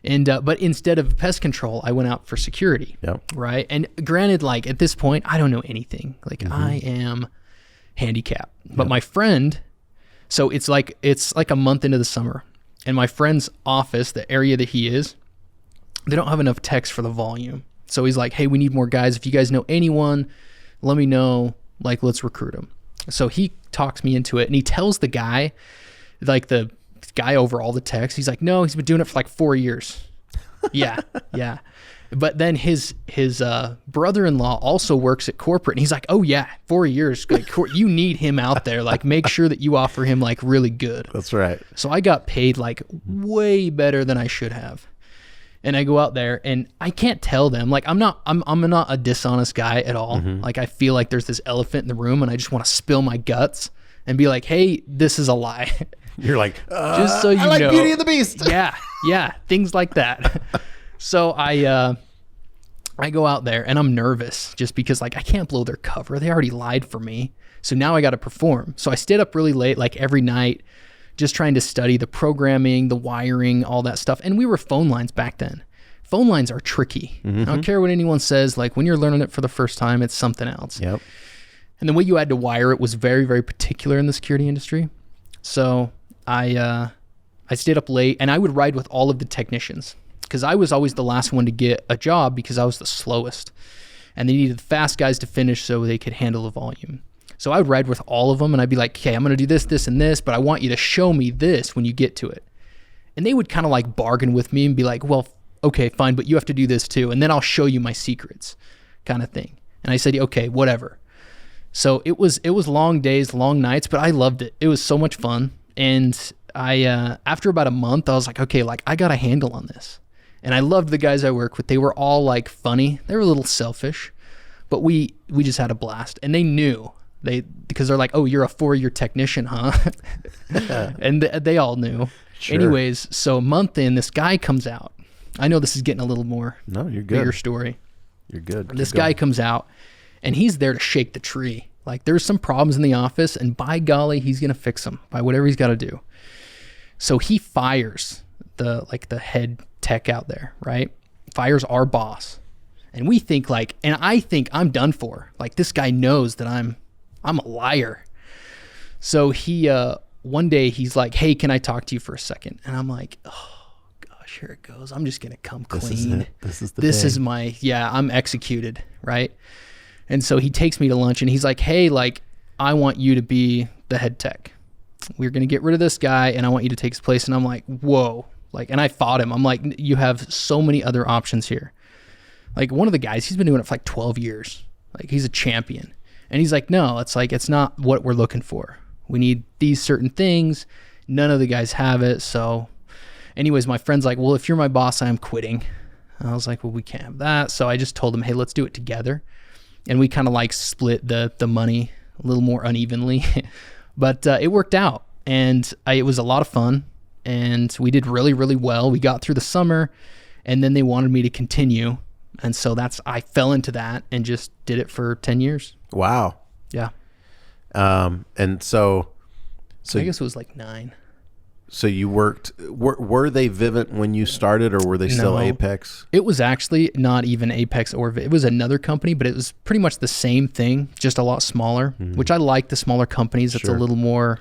And but instead of pest control, I went out for security. Yep. Right. And granted, like, at this point, I don't know anything. Like, I am handicapped. But my friend, so it's like a month into the summer, and my friend's office, the area that he is, they don't have enough techs for the volume. So he's like, hey, we need more guys. If you guys know anyone, let me know. Like, let's recruit them. So he talks me into it, and he tells the guy, like the guy over all the techs, he's like, no, he's been doing it for like 4 years. Yeah. But then his brother-in-law also works at corporate, and he's like, oh yeah, 4 years. Like, you need him out there. Like, make sure that you offer him like really good. That's right. So I got paid like way better than I should have. And I go out there, and I can't tell them, like, I'm not a dishonest guy at all. Like, I feel like there's this elephant in the room, and I just want to spill my guts and be like, hey, this is a lie. You're like, just so you know. I like Beauty and the Beast. Yeah, things like that. So I go out there, and I'm nervous just because, like, I can't blow their cover. They already lied for me. So now I got to perform. So I stayed up really late, like every night, just trying to study the programming, the wiring, all that stuff. And we were phone lines back then. Phone lines are tricky. I don't care what anyone says. Like, when you're learning it for the first time, it's something else. Yep. And the way you had to wire it was very, very particular in the security industry. So I stayed up late, and I would ride with all of the technicians because I was always the last one to get a job because I was the slowest, and they needed the fast guys to finish so they could handle the volume. So I would ride with all of them, and I'd be like, okay, I'm going to do this, this, and this, but I want you to show me this when you get to it. And they would kind of like bargain with me and be like, well, okay, fine, but you have to do this too, and then I'll show you my secrets, kind of thing. And I said, okay, whatever. So it was long days, long nights, but I loved it. It was so much fun. And I, after about a month, I was like, okay, like, I got a handle on this. And I loved the guys I worked with. They were all like funny. They were a little selfish, but we just had a blast. And they knew, because they're like, oh, you're a 4-year technician, huh? And they all knew. Sure. Anyways, so a month in, this guy comes out. I know this is getting a little more you're good. bigger story. You're good. This guy comes out, and he's there to shake the tree. Like there's some problems in the office, and by golly, he's going to fix them by whatever he's got to do. So he fires the head tech out there, right? Fires our boss. And we think and I think I'm done for. Like this guy knows that I'm a liar. So he, one day he's like, hey, can I talk to you for a second? And I'm like, oh gosh, here it goes. I'm just going to come clean. This is my, I'm executed. Right. And so he takes me to lunch and he's like, hey, I want you to be the head tech. We're going to get rid of this guy and I want you to take his place. And I'm like, whoa. And I fought him. I'm like, you have so many other options here. One of the guys, he's been doing it for 12 years. He's a champion. And he's like, no, it's not what we're looking for. We need these certain things. None of the guys have it. So anyways, my friend's like, well, if you're my boss, I'm quitting. I was like, well, we can't have that. So I just told him, hey, let's do it together. And we kind of split the money a little more unevenly, but it worked out. And it was a lot of fun. And we did really, really well. We got through the summer and then they wanted me to continue. And so I fell into that and just did it for 10 years. Wow. Yeah. And so I guess it was 9. So you worked, were they Vivint when you started or were they still Apex? It was actually not even Apex or Vivint. It was another company, but it was pretty much the same thing, just a lot smaller, which I like the smaller companies. It's a little more,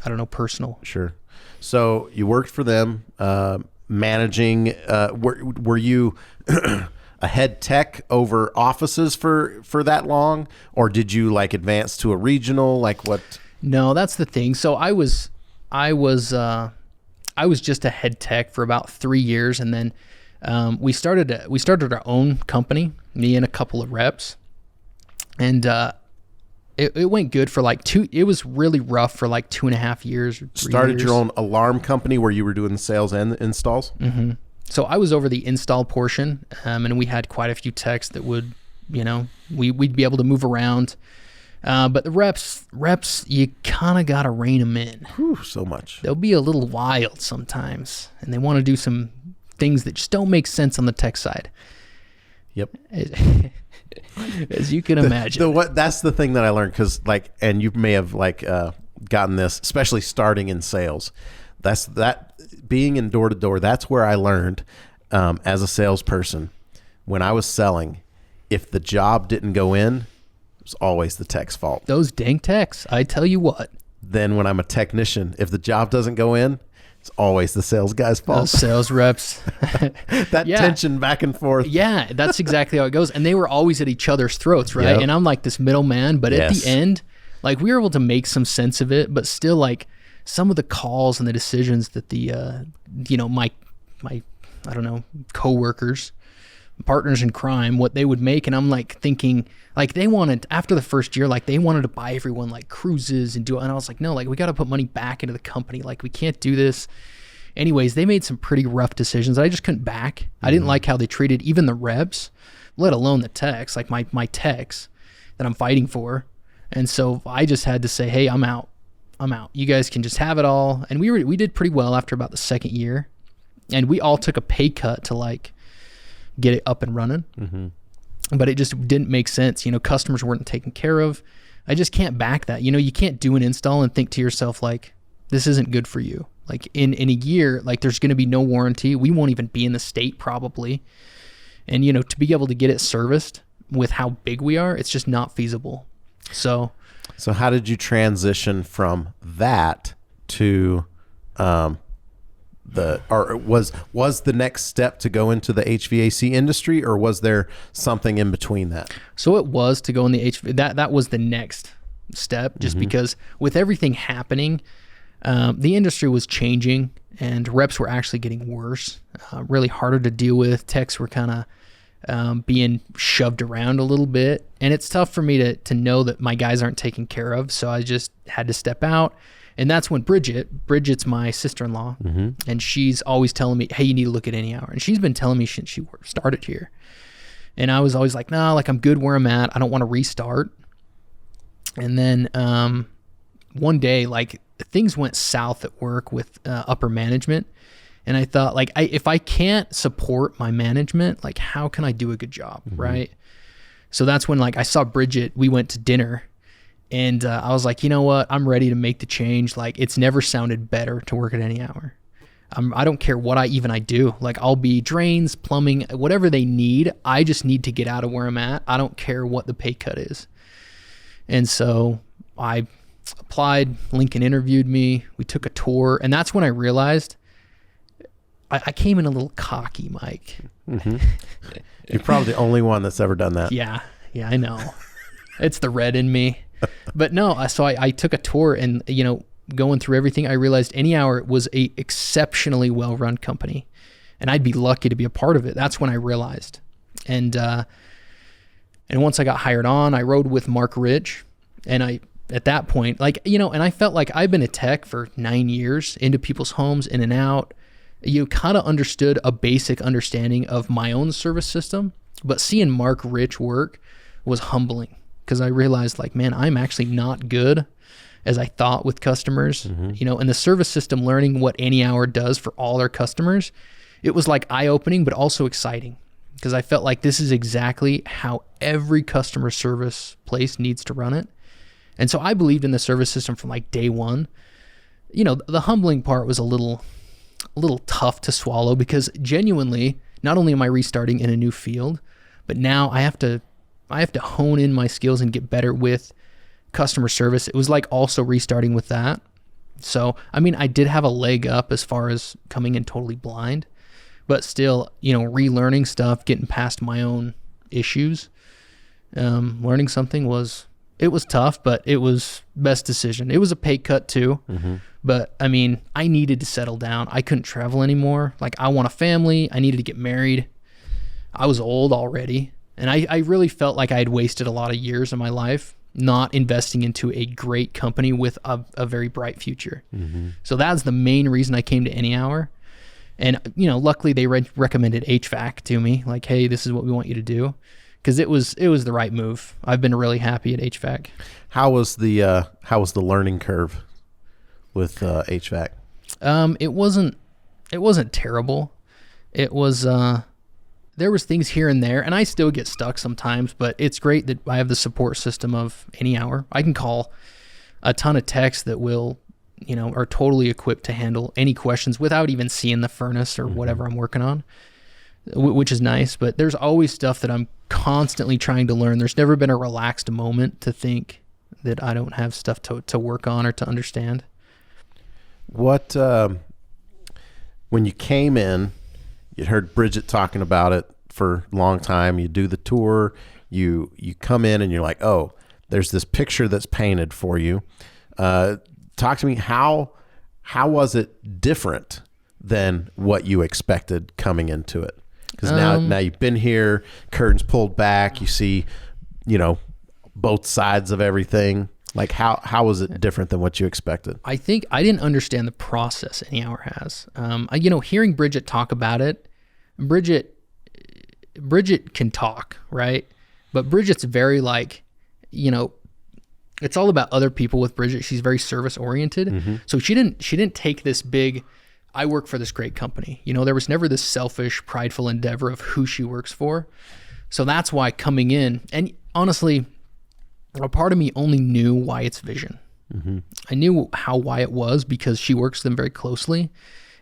I don't know, personal. Sure. So you worked for them, managing, were you a head tech over offices for that long, or did you advance to a regional? What? No, that's the thing. So I was just a head tech for about 3 years, and then we started our own company, me and a couple of reps, and it went good for it was really rough for 2.5 years or 3 Started years. Your own alarm company where you were doing the sales and the installs? Mm-hmm. So I was over the install portion, and we had quite a few techs that would, we'd be able to move around. But the reps, you kind of got to rein them in. Whew, so much. They'll be a little wild sometimes, and they want to do some things that just don't make sense on the tech side. Yep. As you can imagine. That's the thing that I learned, because and you may have gotten this, especially starting in sales. That being in door to door, that's where I learned as a salesperson, when I was selling, if the job didn't go in, it was always the tech's fault. Those dang techs, I tell you what. Then when I'm a technician, if the job doesn't go in, it's always the sales guy's fault. Those sales reps. That tension back and forth. Yeah, that's exactly how it goes. And they were always at each other's throats, right? Yep. And I'm this middleman, but at the end, we were able to make some sense of it, but still some of the calls and the decisions that the, my I don't know, coworkers, partners in crime, what they would make. And I'm thinking, they wanted, after the first year, they wanted to buy everyone cruises and do it. And I was like, no, we got to put money back into the company. We can't do this. Anyways, they made some pretty rough decisions that I just couldn't back. Mm-hmm. I didn't like how they treated even the reps, let alone the techs, my techs that I'm fighting for. And so I just had to say, hey, I'm out. You guys can just have it all. And we did pretty well after about the second year. And we all took a pay cut to get it up and running. Mm-hmm. But it just didn't make sense. Customers weren't taken care of. I just can't back that. You can't do an install and think to yourself, this isn't good for you. In a year, there's going to be no warranty. We won't even be in the state probably. And, to be able to get it serviced with how big we are, it's just not feasible. So how did you transition from that to was the next step to go into the HVAC industry, or was there something in between that? So it was to go in the HVAC. That was the next step, just because with everything happening, the industry was changing and reps were actually getting worse, really harder to deal with. Techs were kind of being shoved around a little bit, and it's tough for me to know that my guys aren't taken care of. So I just had to step out. And that's when Bridget's my sister-in-law, and she's always telling me, hey, you need to look at any hour. And she's been telling me since she started here. And I was always no, I'm good where I'm at. I don't want to restart. And then one day, things went south at work with upper management. And I thought, if I can't support my management, how can I do a good job, right? So that's when like I saw Bridget, we went to dinner, and I was like, you know what? I'm ready to make the change. Like, it's never sounded better to work at Any Hour. I don't care what I do. Like, I'll be drains, plumbing, whatever they need. I just need to get out of where I'm at. I don't care what the pay cut is. And so I applied. Lincoln interviewed me. We took a tour. And that's when I realized I came in a little cocky, Mike. Mm-hmm. You're probably the only one that's ever done that. Yeah, I know. It's the red in me. But no, so I took a tour, and, you know, going through everything, I realized Any Hour was a exceptionally well-run company, and I'd be lucky to be a part of it. That's when I realized. And once I got hired on, I rode with Mark Rich, and at that point, like, you know, and I felt like I've been a tech for 9 years, into people's homes, in and out. You kind of understood a basic understanding of my own service system, but seeing Mark Rich work was humbling, because I realized, like, man, I'm actually not good as I thought with customers. You know, and the service system, learning what Any Hour does for all their customers, it was like eye-opening, but also exciting, because I felt like this is exactly how every customer service place needs to run it. And so I believed in the service system from like day one. You know, the humbling part was a little tough to swallow, because genuinely, not only am I restarting in a new field, but now I have to hone in my skills and get better with customer service. It was like also restarting with that. So, I mean, I did have a leg up as far as coming in totally blind, but still, you know, relearning stuff, getting past my own issues, learning something was tough, but it was best decision. It was a pay cut too. But I mean, I needed to settle down. I couldn't travel anymore. Like, I want a family. I needed to get married. I was old already. And I really felt like I had wasted a lot of years of my life not investing into a great company with a very bright future. So that's the main reason I came to Any Hour. And, you know, luckily they recommended HVAC to me. Like, hey, this is what we want you to do. Because it was the right move. I've been really happy at HVAC. How was the learning curve with HVAC? It wasn't terrible. It was there was things here and there, and I still get stuck sometimes, but it's great that I have the support system of Any Hour. I can call a ton of techs that will, you know, are totally equipped to handle any questions without even seeing the furnace or whatever I'm working on, which is nice. But there's always stuff that I'm constantly trying to learn. There's never been a relaxed moment to think that I don't have stuff to work on or to understand. What, when you came in, you'd heard Bridget talking about it for a long time. You do the tour, you come in and you're like, oh, there's this picture that's painted for you. Talk to me, how was it different than what you expected coming into it? Because now you've been here, curtains pulled back, you see, you know, both sides of everything. Like, how was it different than what you expected? I think I didn't understand the process Any Hour has. You know, hearing Bridget talk about it, Bridget can talk, right? But Bridget's very, like, you know, it's all about other people with Bridget. She's very service oriented. So she didn't take this big, I work for this great company. You know, there was never this selfish, prideful endeavor of who she works for. So that's why coming in, and honestly, a part of me only knew Wyatt's vision. I knew how Wyatt was because she works with them very closely.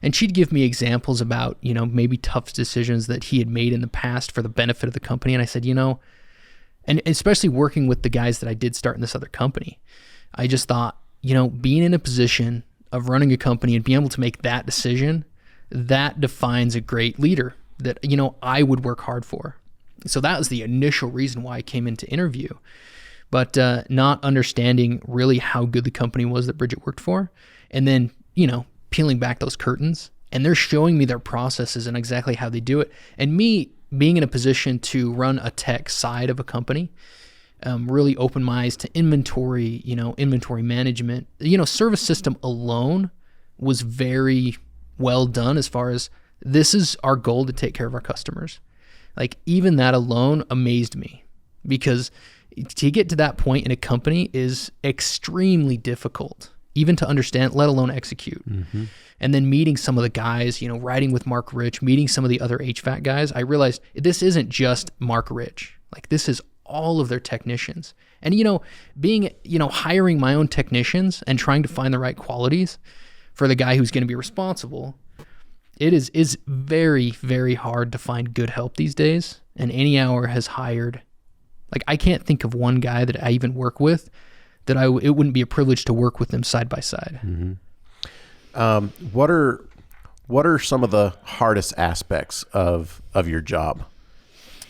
And she'd give me examples about, you know, maybe tough decisions that he had made in the past for the benefit of the company. And I said, you know, and especially working with the guys that I did start in this other company, I just thought, you know, being in a position of running a company and being able to make that decision, that defines a great leader that, you know, I would work hard for. So that was the initial reason why I came in to interview. But not understanding really how good the company was that Bridget worked for. And then, you know, peeling back those curtains, and they're showing me their processes and exactly how they do it. And me being in a position to run a tech side of a company really opened my eyes to inventory, you know, inventory management. You know, service system alone was very well done as far as this is our goal to take care of our customers. Like, even that alone amazed me, because to get to that point in a company is extremely difficult, even to understand, let alone execute. And then meeting some of the guys, you know, riding with Mark Rich, meeting some of the other HVAC guys, I realized this isn't just Mark Rich. Like, this is all of their technicians. And, hiring my own technicians and trying to find the right qualities for the guy who's going to be responsible, it is very, very hard to find good help these days. And Any Hour has hired, like, I can't think of one guy that I even work with that it wouldn't be a privilege to work with them side by side. Mm-hmm. What are some of the hardest aspects of your job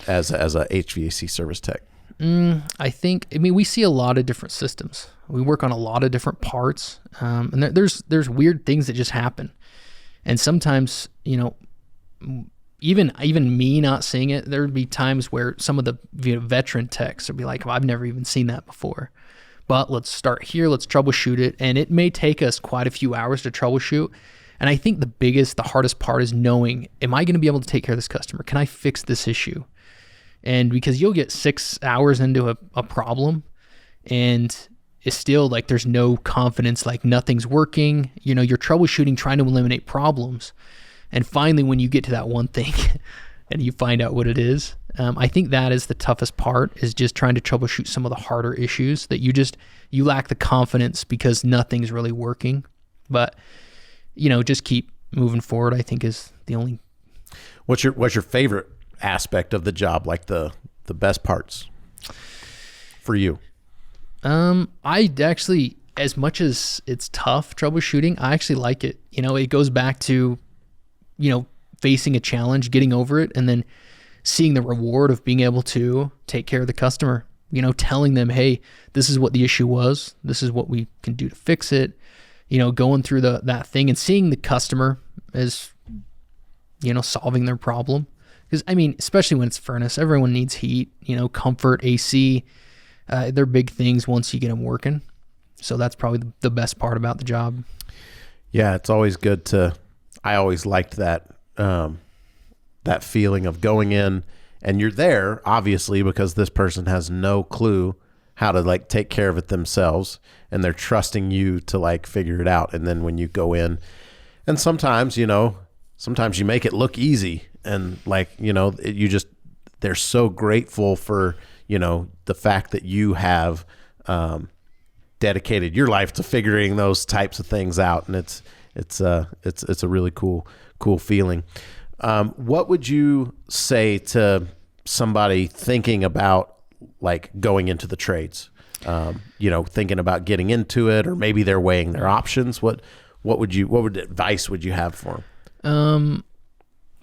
as a HVAC service tech? We see a lot of different systems. We work on a lot of different parts, and there's weird things that just happen. And sometimes, even me not seeing it, there would be times where some of the veteran techs would be like, well, I've never even seen that before. But let's start here, let's troubleshoot it. And it may take us quite a few hours to troubleshoot. And I think the hardest part is knowing, am I going to be able to take care of this customer? Can I fix this issue? And because you'll get 6 hours into a problem and it's still like there's no confidence, like nothing's working. You're troubleshooting, trying to eliminate problems. And finally, when you get to that one thing and you find out what it is, I think that is the toughest part, is just trying to troubleshoot some of the harder issues that you lack the confidence because nothing's really working. But, just keep moving forward, I think, is the only. What's your favorite aspect of the job, like the best parts for you? I actually, as much as it's tough troubleshooting, I actually like it. It goes back to, facing a challenge, getting over it, and then seeing the reward of being able to take care of the customer, telling them, hey, this is what the issue was. This is what we can do to fix it. Going through that thing and seeing the customer as, solving their problem. Because, especially when it's furnace, everyone needs heat, comfort, AC. They're big things once you get them working. So that's probably the best part about the job. Yeah, it's always good I always liked that feeling of going in and you're there, obviously, because this person has no clue how to take care of it themselves, and they're trusting you to figure it out. And then when you go in, and sometimes you make it look easy, and they're so grateful for the fact that you have dedicated your life to figuring those types of things out, and it's a really cool feeling. What would you say to somebody thinking about going into the trades, thinking about getting into it, or maybe they're weighing their options? What advice would you have for them?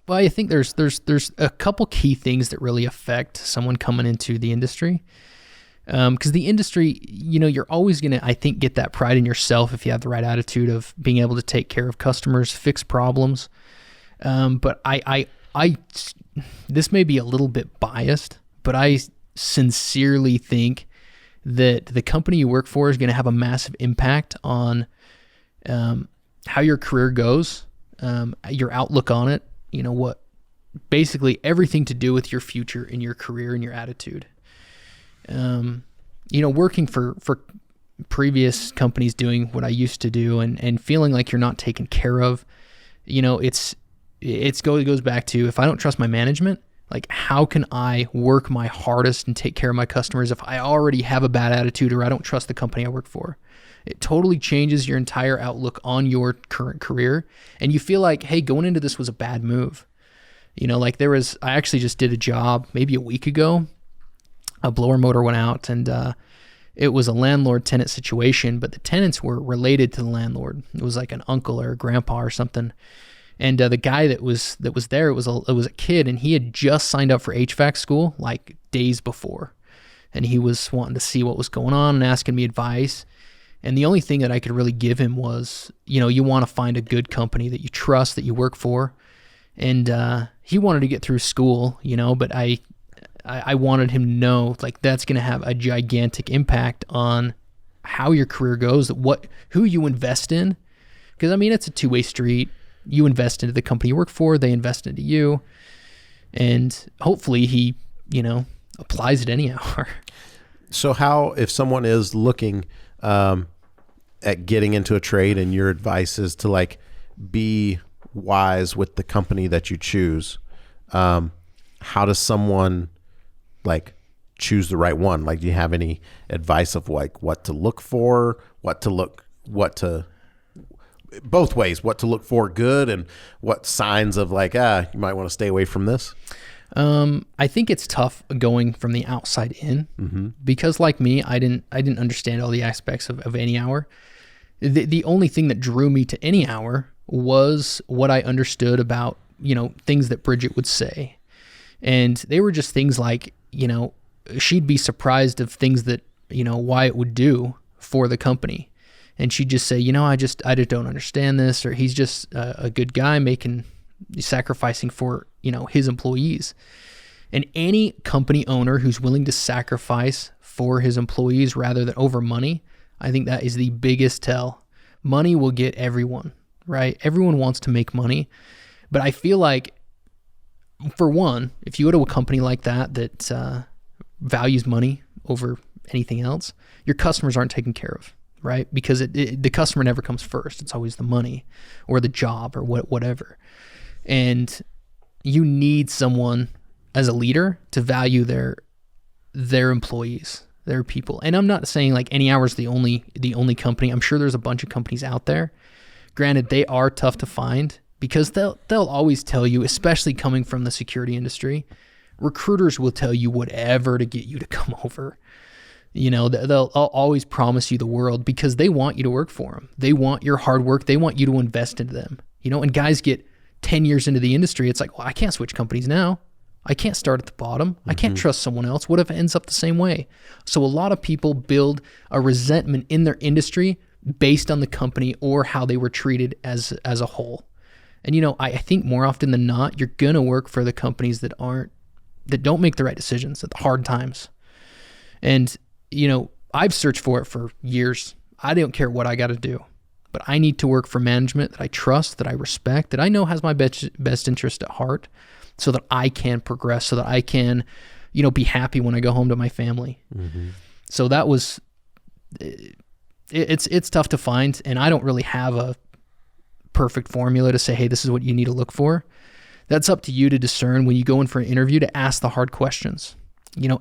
Well, I think there's a couple key things that really affect someone coming into the industry. Because the industry, you're always going to, I think, get that pride in yourself if you have the right attitude of being able to take care of customers, fix problems. But I this may be a little bit biased, but I sincerely think that the company you work for is going to have a massive impact on how your career goes, your outlook on it, basically everything to do with your future and your career and your attitude. Working for previous companies doing what I used to do and feeling like you're not taken care of, it goes back to, if I don't trust my management, how can I work my hardest and take care of my customers if I already have a bad attitude or I don't trust the company I work for? It totally changes your entire outlook on your current career. And you feel like, hey, going into this was a bad move. I actually just did a job maybe a week ago. A blower motor went out, and it was a landlord-tenant situation, but the tenants were related to the landlord. It was like an uncle or a grandpa or something. And the guy that was there, it was a kid, and he had just signed up for HVAC school days before. And he was wanting to see what was going on and asking me advice. And the only thing that I could really give him was, you want to find a good company that you trust, that you work for. And he wanted to get through school, but I wanted him to know that's going to have a gigantic impact on how your career goes, who you invest in. Because it's a two-way street. You invest into the company you work for, they invest into you. And hopefully he, applies it anyhow. So how, if someone is looking at getting into a trade, and your advice is to be wise with the company that you choose, how does someone choose the right one? Like, do you have any advice of like what to look for, both ways, what to look for good and what signs of like, you might want to stay away from this? I think it's tough going from the outside in because like me, I didn't understand all the aspects of any hour. The only thing that drew me to any hour was what I understood about, things that Bridget would say. And they were just things like, she'd be surprised of things that, Wyatt would do for the company. And she'd just say, I just don't understand this, or he's just a good guy sacrificing for, his employees. And any company owner who's willing to sacrifice for his employees rather than over money, I think that is the biggest tell. Money will get everyone, right? Everyone wants to make money. But I feel like, for one, if you go to a company like that values money over anything else, your customers aren't taken care of, right? Because the customer never comes first. It's always the money or the job or whatever. And you need someone as a leader to value their employees, their people. And I'm not saying like any hour is the only company. I'm sure there's a bunch of companies out there. Granted, they are tough to find because they'll always tell you, especially coming from the security industry, recruiters will tell you whatever to get you to come over. They'll always promise you the world because they want you to work for them. They want your hard work. They want you to invest into them. And guys get 10 years into the industry. It's like, well, I can't switch companies now. I can't start at the bottom. I can't trust someone else. What if it ends up the same way? So a lot of people build a resentment in their industry based on the company or how they were treated as a whole. And, I think more often than not, you're going to work for the companies that don't make the right decisions at the hard times. And, I've searched for it for years. I don't care what I got to do, but I need to work for management that I trust, that I respect, that I know has my best interest at heart so that I can progress, so that I can, be happy when I go home to my family. So that was, it's tough to find. And I don't really have a perfect formula to say, hey, this is what you need to look for. That's up to you to discern when you go in for an interview to ask the hard questions.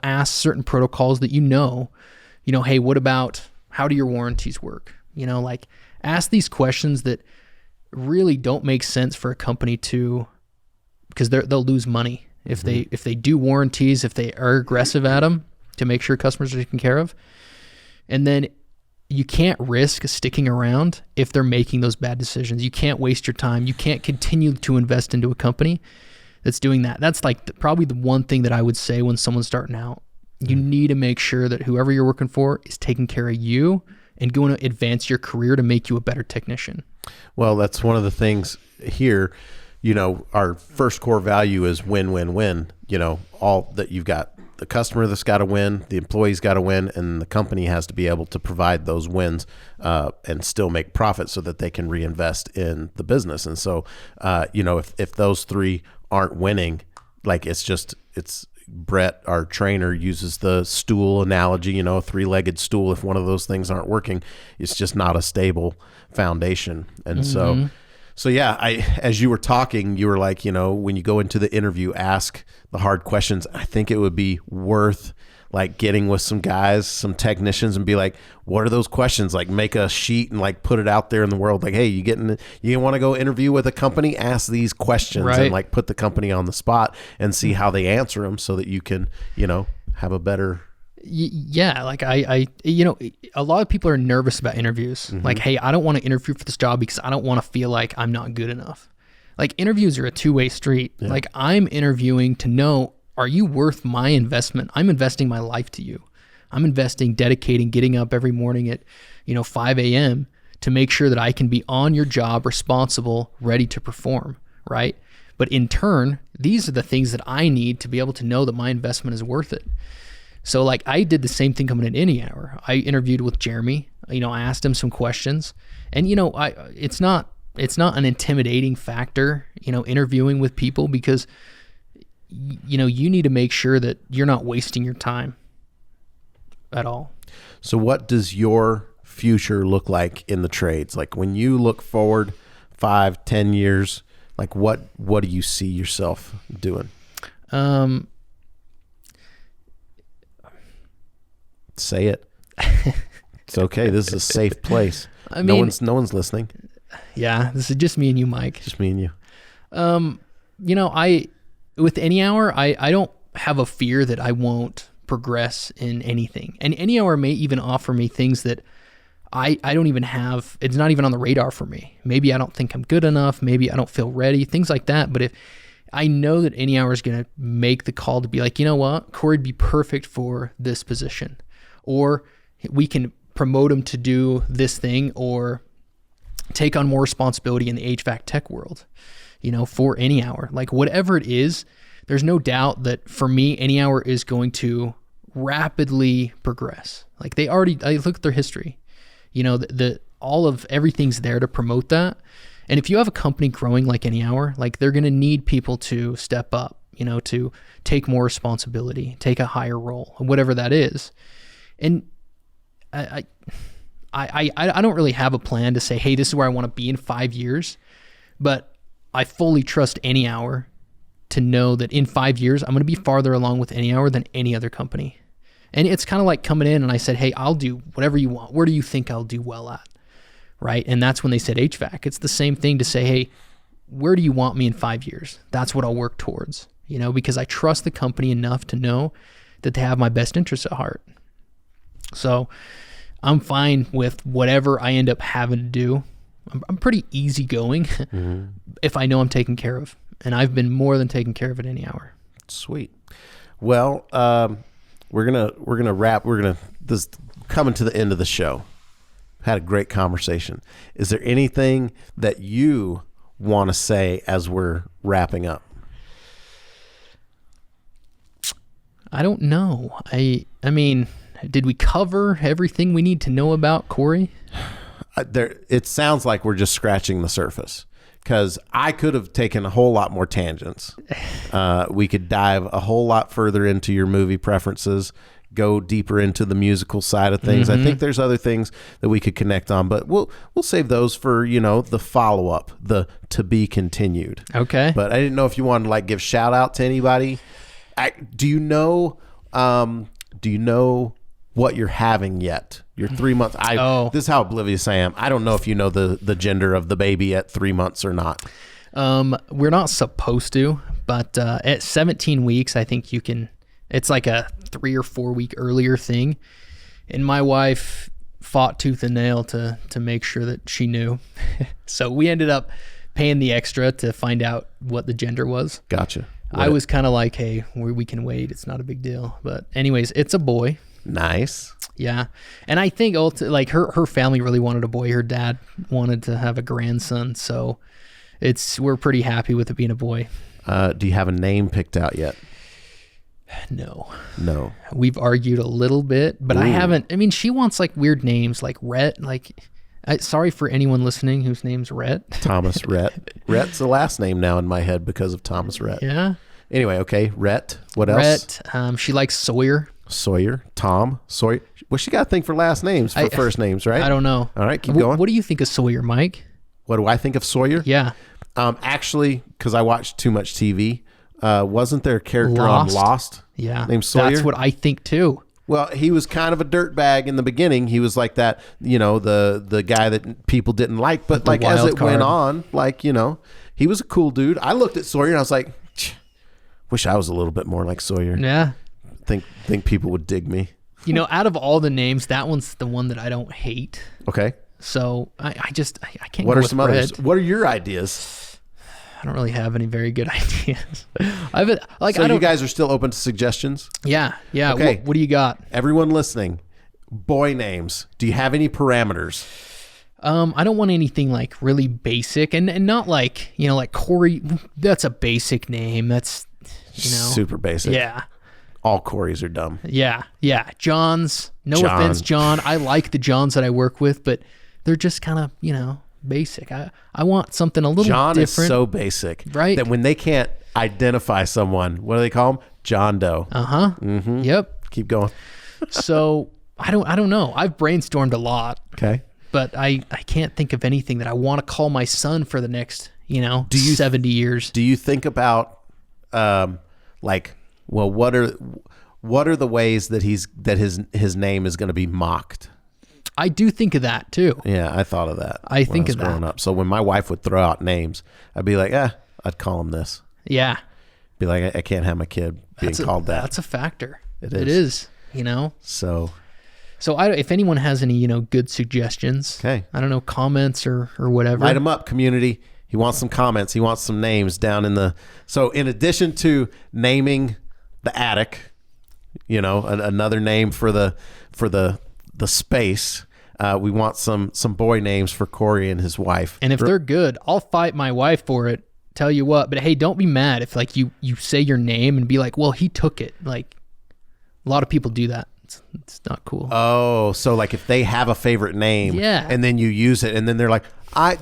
Ask certain protocols that hey, what about, how do your warranties work? Ask these questions that really don't make sense for a company because they'll lose money if they do warranties, if they are aggressive at them to make sure customers are taken care of. And then you can't risk sticking around if they're making those bad decisions. You can't waste your time. You can't continue to invest into a company that's doing that. That's like probably the one thing that I would say when someone's starting out. You need to make sure that whoever you're working for is taking care of you and going to advance your career to make you a better technician. Well, that's one of the things here. Our first core value is win, win, win. All that you've got the customer that's got to win, the employee's got to win, and the company has to be able to provide those wins and still make profit so that they can reinvest in the business. And so, if those three aren't winning, like it's Brett, our trainer, uses the stool analogy, a three-legged stool. If one of those things aren't working, it's just not a stable foundation. And so yeah, as you were talking, you were like, when you go into the interview, ask the hard questions. I think it would be worth like getting with some guys, some technicians, and be like, what are those questions? Like make a sheet and like put it out there in the world. Like, hey, you want to go interview with a company? Ask these questions and like put the company on the spot and see how they answer them so that you can, have a better. Yeah. Like a lot of people are nervous about interviews. Like, hey, I don't want to interview for this job because I don't want to feel like I'm not good enough. Like interviews are a two-way street. Yeah. Like I'm interviewing to know, are you worth my investment? I'm investing my life to you. I'm dedicating, getting up every morning at, 5 a.m. to make sure that I can be on your job, responsible, ready to perform, right? But in turn, these are the things that I need to be able to know that my investment is worth it. So like I did the same thing coming in any hour. I interviewed with Jeremy. I asked him some questions, and it's not an intimidating factor, interviewing with people because you need to make sure that you're not wasting your time at all. So what does your future look like in the trades? Like when you look forward 5-10 years, like what do you see yourself doing? Say it. It's okay. This is a safe place. I mean, no one's listening. Yeah, this is just me and you, Mike. Just me and you. With Any Hour, I don't have a fear that I won't progress in anything. And Any Hour may even offer me things that I don't even have. It's not even on the radar for me. Maybe I don't think I'm good enough. Maybe I don't feel ready, things like that. But if I know that Any Hour is going to make the call to be like, you know what, Corey'd be perfect for this position, or we can promote him to do this thing or take on more responsibility in the HVAC tech world, for Any Hour. Like whatever it is, there's no doubt that for me, Any Hour is going to rapidly progress. Like I look at their history, all of everything's there to promote that. And if you have a company growing like Any Hour, like they're going to need people to step up, to take more responsibility, take a higher role, whatever that is. And I don't really have a plan to say, hey, this is where I want to be in 5 years, but I fully trust Any Hour to know that in 5 years, I'm going to be farther along with Any Hour than any other company. And it's kind of like coming in and I said, hey, I'll do whatever you want. Where do you think I'll do well at? Right? And that's when they said HVAC. It's the same thing to say, hey, where do you want me in 5 years? That's what I'll work towards, because I trust the company enough to know that they have my best interests at heart. So I'm fine with whatever I end up having to do. I'm pretty easygoing if I know I'm taken care of. And I've been more than taken care of at Any Hour. Sweet. Well, we're gonna wrap. This coming to the end of the show. Had a great conversation. Is there anything that you want to say as we're wrapping up? I don't know. I mean, did we cover everything we need to know about Corry? It sounds like we're just scratching the surface, because I could have taken a whole lot more tangents. We could dive a whole lot further into your movie preferences, go deeper into the musical side of things. I think there's other things that we could connect on, but we'll save those for, the follow-up, the to be continued. Okay. But I didn't know if you wanted to give shout out to anybody. Do you know what you're having yet? You're 3 months. This is how oblivious I am. I don't know if you know the gender of the baby at 3 months or not. We're not supposed to, but at 17 weeks, I think you can. It's like a 3 or 4 week earlier thing, and my wife fought tooth and nail to make sure that she knew. So we ended up paying the extra to find out what the gender was. Gotcha. I was kind of like, hey, we can wait. It's not a big deal. But anyways, it's a boy. Nice. Yeah. And I think her family really wanted a boy. Her dad wanted to have a grandson. So we're pretty happy with it being a boy. Do you have a name picked out yet? No. We've argued a little bit, but I haven't. I mean, she wants weird names like Rhett. Sorry for anyone listening whose name's Rhett. Thomas Rhett. Rhett's the last name now in my head because of Thomas Rhett. Yeah. Anyway, okay. Rhett. What else? Rhett. She likes Sawyer. Tom Sawyer. Well, she got a thing for last names for first names, right? I don't know. All right, keep going. What do you think of Sawyer, Mike? What do I think of Sawyer? Yeah. Actually, because I watched too much TV, wasn't there a character on Lost? Yeah. Named Sawyer? That's what I think too. Well, he was kind of a dirtbag in the beginning. He was like that, the guy that people didn't like. But as it went on, he was a cool dude. I looked at Sawyer and I was like, wish I was a little bit more like Sawyer. Yeah. Think people would dig me. Out of all the names, that one's the one that I don't hate. Okay. So I can't. What go are with some Red. others? What are your ideas? I don't really have any very good ideas. You guys are still open to suggestions? Yeah. Okay. What do you got? Everyone listening, boy names. Do you have any parameters? I don't want anything really basic and not like Corry. That's a basic name. That's super basic. Yeah. All Corrys are dumb. Yeah. John's. No offense, John. I like the Johns that I work with, but they're just kind of, basic. I want something a little John different. John is so basic. Right. That when they can't identify someone, what do they call him? John Doe. Uh-huh. Mm-hmm. Yep. Keep going. So I don't know. I've brainstormed a lot. Okay. But I can't think of anything that I want to call my son for the next, 70 years. Do you think about, what what are the ways that his name is going to be mocked? I do think of that too. Yeah, I thought of that. I think of growing that. up. So when my wife would throw out names, I'd be like, I'd call him this. Yeah. Be like, I can't have my kid being called that. That's a factor. It is. So if anyone has any, good suggestions, okay. I don't know, comments or whatever. Light them up, community. He wants some comments. He wants some names down in the. So in addition to naming the attic, another name for the space, we want some boy names for Corry and his wife. And if they're good, I'll fight my wife for it. Tell you what, but hey, don't be mad if like you say your name and be like, well, he took it. Like a lot of people do that. It's not cool. Oh, so like if they have a favorite name, yeah, and then you use it, and then they're like,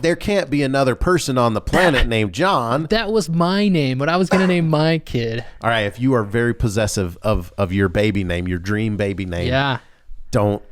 there can't be another person on the planet named John. That was my name, but I was gonna name my kid. All right, if you are very possessive of your baby name, your dream baby name, yeah, don't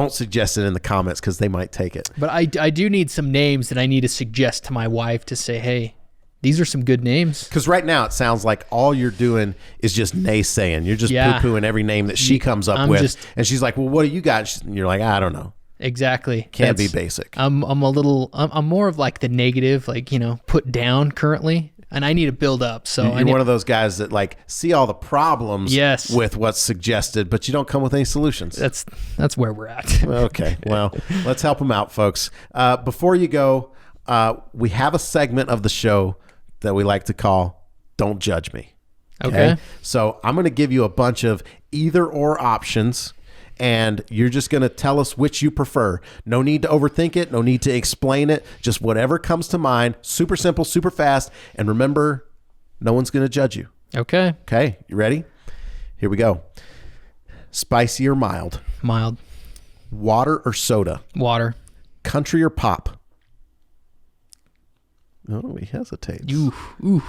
suggest it in the comments because they might take it. But I do need some names that I need to suggest to my wife to say, hey, these are some good names. Because right now it sounds like all you're doing is just naysaying. You're just poo-pooing every name that she comes up with. And she's like, well, what do you got? And you're like, I don't know. Exactly. Can't be basic. I'm more of like the negative, like, put down currently. And I need to build up. So you're one of those guys that like see all the problems with what's suggested, but you don't come with any solutions. That's where we're at. Okay. Well, let's help them out, folks. Before you go, we have a segment of the show that we like to call Don't Judge Me. Okay. So I'm going to give you a bunch of either or options, and you're just going to tell us which you prefer. No need to overthink it. No need to explain it. Just whatever comes to mind. Super simple, super fast. And remember, no one's going to judge you. Okay. Okay. You ready? Here we go. Spicy or mild? Mild. Water or soda? Water. Country or pop? Oh, he hesitates. Ooh.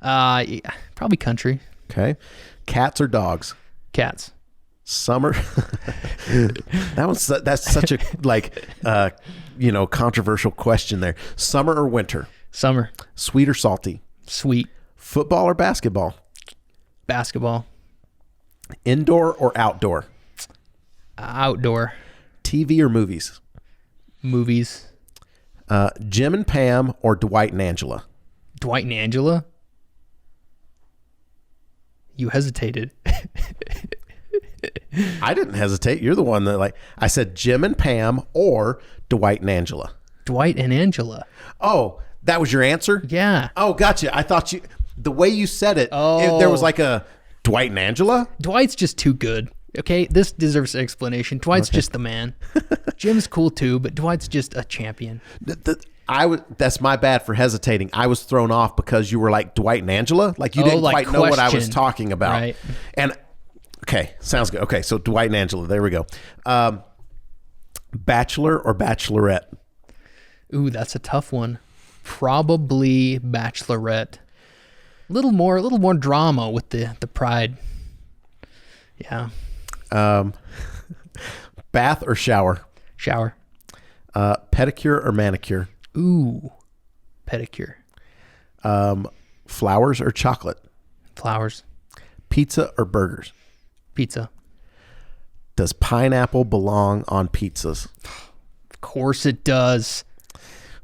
Yeah, probably country. Okay. Cats or dogs? Cats. Summer. That's such a controversial question there. Summer or winter? Summer. Sweet or salty? Sweet. Football or basketball? Basketball. Indoor or outdoor? Outdoor. TV or movies? Movies. Jim and Pam or Dwight and Angela? Dwight and Angela? You hesitated. I didn't hesitate. You're the one that I said Jim and Pam or Dwight and Angela. Dwight and Angela. Oh, that was your answer? Yeah. Oh, gotcha. I thought the way you said it, there was like a Dwight and Angela? Dwight's just too good. Okay, this deserves an explanation. Dwight's just the man. Jim's cool too, but Dwight's just a champion. That's my bad for hesitating. I was thrown off because you were like Dwight and Angela, like you didn't quite know what I was talking about. Right. And okay, sounds good. Okay, so Dwight and Angela, there we go. Bachelor or Bachelorette? Ooh, that's a tough one. Probably Bachelorette. A little more drama with the pride. Yeah. Bath or shower? Shower. Pedicure or manicure? Ooh, pedicure. Flowers or chocolate? Flowers. Pizza or burgers? Pizza. Does pineapple belong on pizzas? Of course it does.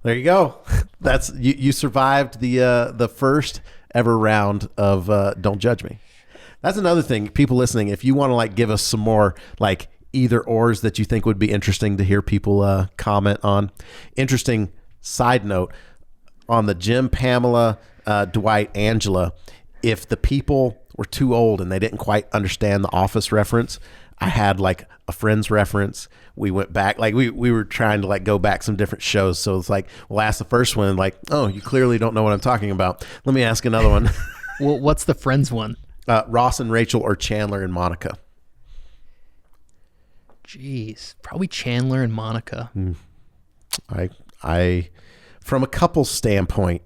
There you go. That's you survived the first ever round of Don't Judge Me. That's another thing, people listening, if you want to give us some more either ors that you think would be interesting to hear people comment on. Interesting side note on the Jim, Pamela, Dwight, Angela, if the people were too old and they didn't quite understand the Office reference, I had a Friends reference. We went back, we were trying to go back some different shows. So it's we'll ask the first one oh, you clearly don't know what I'm talking about. Let me ask another one. Well, what's the Friends one? Ross and Rachel or Chandler and Monica? Jeez, probably Chandler and Monica. I from a couple standpoint,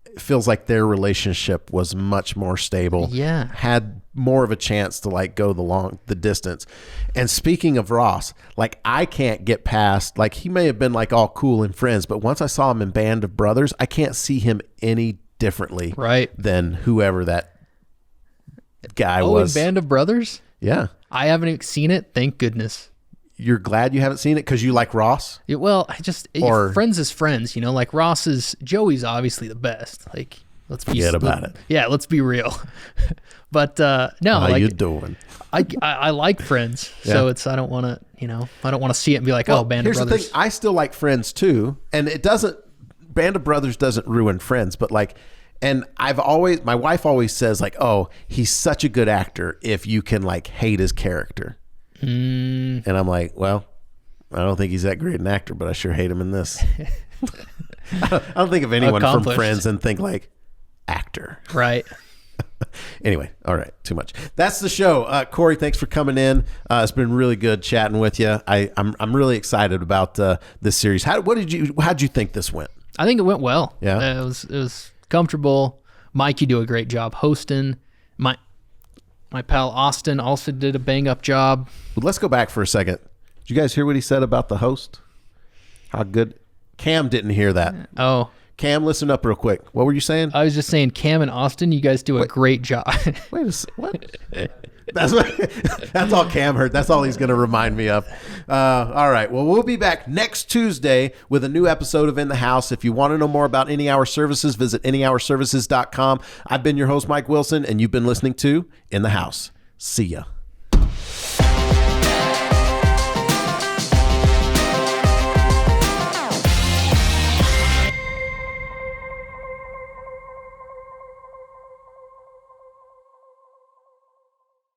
it feels like their relationship was much more stable. Yeah. Had more of a chance to go the distance. And speaking of Ross, I can't get past, he may have been all cool and friends, but once I saw him in Band of Brothers, I can't see him any differently right. than whoever that guy Oh, was. in Band of Brothers? Yeah. I haven't seen it. Thank goodness. You're glad you haven't seen it because you like Ross? Well, Or- friends is friends, you know, like Joey's obviously the best. Like, let's be Forget about it. Yeah, let's be real. But no, How like you doing? I like Friends, so Yeah. I don't want to see it and be like, oh, Band of here's Brothers. the thing. I still like Friends too, and Band of Brothers doesn't ruin Friends, but like, and my wife always says like, oh, he's such a good actor if you can like hate his character. And I'm like, well, I don't think he's that great an actor, but I sure hate him in this. I don't think of anyone from Accomplished. Friends and think like actor. Right. Anyway, all right, too much. That's the show. Corry, thanks for coming in. It's been really good chatting with you. I'm really excited about this series. How'd you think this went? I think it went well. Yeah. It was comfortable. Mike, you do a great job hosting. My pal Austin also did a bang up job. But let's go back for a second. Did you guys hear what he said about the host? How good? Cam didn't hear that. Oh, Cam, listen up real quick. What were you saying? I was just saying, Cam and Austin, you guys do a great job. Wait a second. What? That's all Cam heard. That's all he's going to remind me of. All right. Well, we'll be back next Tuesday with a new episode of In the House. If you want to know more about Any Hour Services, visit anyhourservices.com. I've been your host, Mike Wilson, and you've been listening to In the House. See ya.